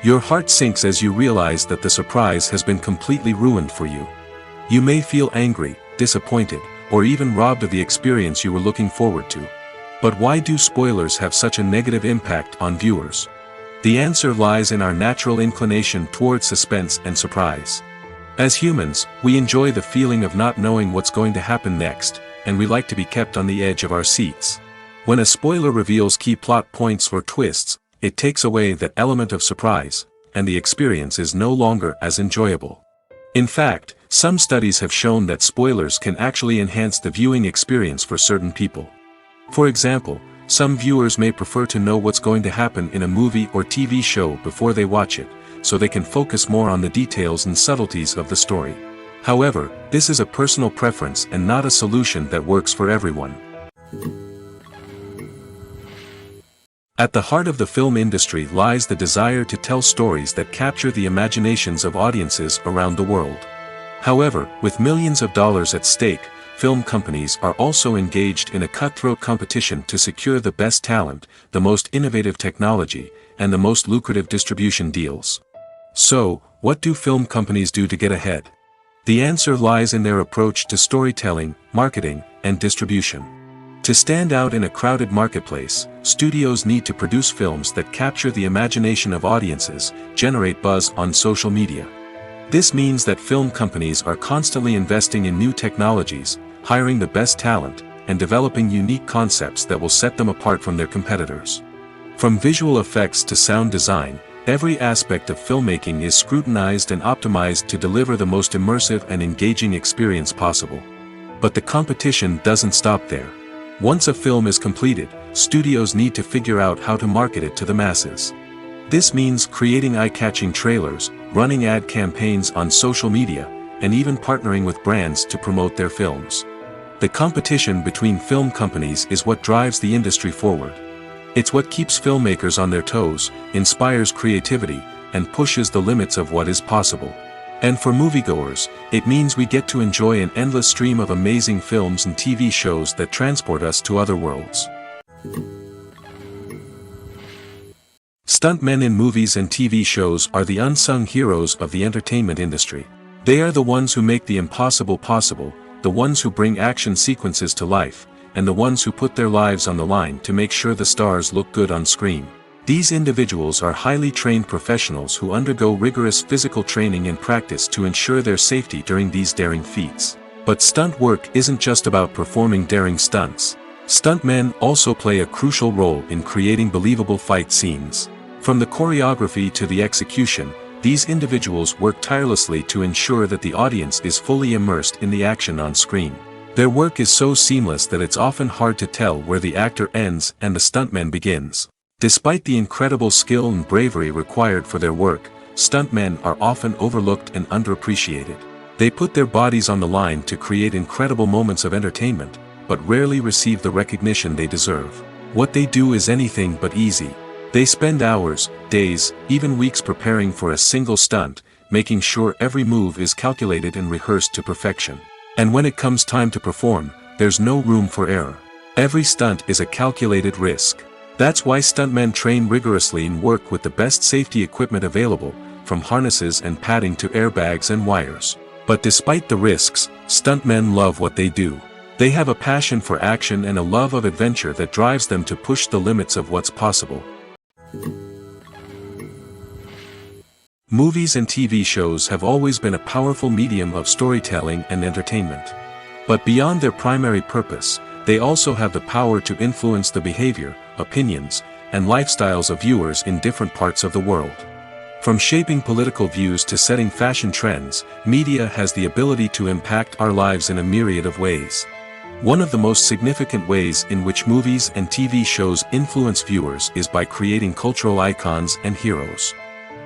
Your heart sinks as you realize that the surprise has been completely ruined for you. You may feel angry, disappointed, or even robbed of the experience you were looking forward to. But why do spoilers have such a negative impact on viewers? The answer lies in our natural inclination towards suspense and surprise. As humans, we enjoy the feeling of not knowing what's going to happen next, and we like to be kept on the edge of our seats. When a spoiler reveals key plot points or twists, it takes away that element of surprise, and the experience is no longer as enjoyable. In fact, some studies have shown that spoilers can actually enhance the viewing experience for certain people. For example, some viewers may prefer to know what's going to happen in a movie or TV show before they watch it, so they can focus more on the details and subtleties of the story. However, this is a personal preference and not a solution that works for everyone. At the heart of the film industry lies the desire to tell stories that capture the imaginations of audiences around the world. However, with millions of dollars at stake, film companies are also engaged in a cutthroat competition to secure the best talent, the most innovative technology, and the most lucrative distribution deals. So, what do film companies do to get ahead? The answer lies in their approach to storytelling, marketing, and distribution. To stand out in a crowded marketplace, studios need to produce films that capture the imagination of audiences, generate buzz on social media. This means that film companies are constantly investing in new technologies, hiring the best talent, and developing unique concepts that will set them apart from their competitors. From visual effects to sound design, every aspect of filmmaking is scrutinized and optimized to deliver the most immersive and engaging experience possible. But the competition doesn't stop there. Once a film is completed, studios need to figure out how to market it to the masses. This means creating eye-catching trailers, running ad campaigns on social media, and even partnering with brands to promote their films. The competition between film companies is what drives the industry forward. It's what keeps filmmakers on their toes, inspires creativity, and pushes the limits of what is possible. And for moviegoers, it means we get to enjoy an endless stream of amazing films and TV shows that transport us to other worlds. Stuntmen in movies and TV shows are the unsung heroes of the entertainment industry. They are the ones who make the impossible possible, the ones who bring action sequences to life, and the ones who put their lives on the line to make sure the stars look good on screen. These individuals are highly trained professionals who undergo rigorous physical training and practice to ensure their safety during these daring feats. But stunt work isn't just about performing daring stunts. Stuntmen also play a crucial role in creating believable fight scenes. From the choreography to the execution, these individuals work tirelessly to ensure that the audience is fully immersed in the action on screen. Their work is so seamless that it's often hard to tell where the actor ends and the stuntman begins. Despite the incredible skill and bravery required for their work, stuntmen are often overlooked and underappreciated. They put their bodies on the line to create incredible moments of entertainment, but rarely receive the recognition they deserve. What they do is anything but easy. They spend hours, days, even weeks preparing for a single stunt, making sure every move is calculated and rehearsed to perfection. And when it comes time to perform, there's no room for error. Every stunt is a calculated risk. That's why stuntmen train rigorously and work with the best safety equipment available, from harnesses and padding to airbags and wires. But despite the risks, stuntmen love what they do. They have a passion for action and a love of adventure that drives them to push the limits of what's possible. Movies and TV shows have always been a powerful medium of storytelling and entertainment. But beyond their primary purpose, they also have the power to influence the behavior, opinions, and lifestyles of viewers in different parts of the world. From shaping political views to setting fashion trends, media has the ability to impact our lives in a myriad of ways. One of the most significant ways in which movies and TV shows influence viewers is by creating cultural icons and heroes.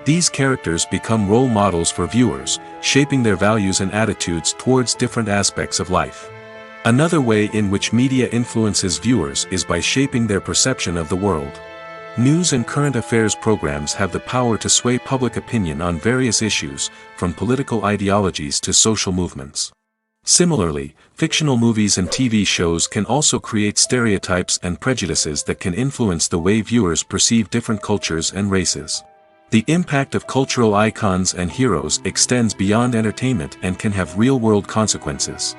These characters become role models for viewers, shaping their values and attitudes towards different aspects of life. Another way in which media influences viewers is by shaping their perception of the world. News and current affairs programs have the power to sway public opinion on various issues, from political ideologies to social movements. Similarly, fictional movies and TV shows can also create stereotypes and prejudices that can influence the way viewers perceive different cultures and races. The impact of cultural icons and heroes extends beyond entertainment and can have real-world consequences.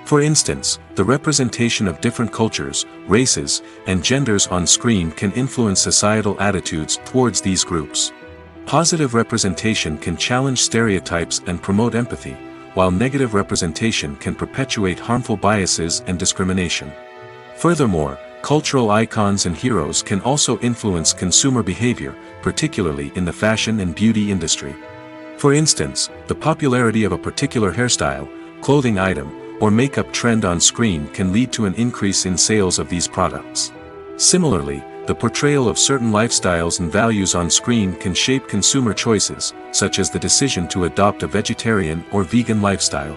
For instance, the representation of different cultures, races, and genders on screen can influence societal attitudes towards these groups. Positive representation can challenge stereotypes and promote empathy, while negative representation can perpetuate harmful biases and discrimination. Furthermore, cultural icons and heroes can also influence consumer behavior, particularly in the fashion and beauty industry. For instance, the popularity of a particular hairstyle, clothing item, or makeup trend on screen can lead to an increase in sales of these products. Similarly, the portrayal of certain lifestyles and values on screen can shape consumer choices, such as the decision to adopt a vegetarian or vegan lifestyle.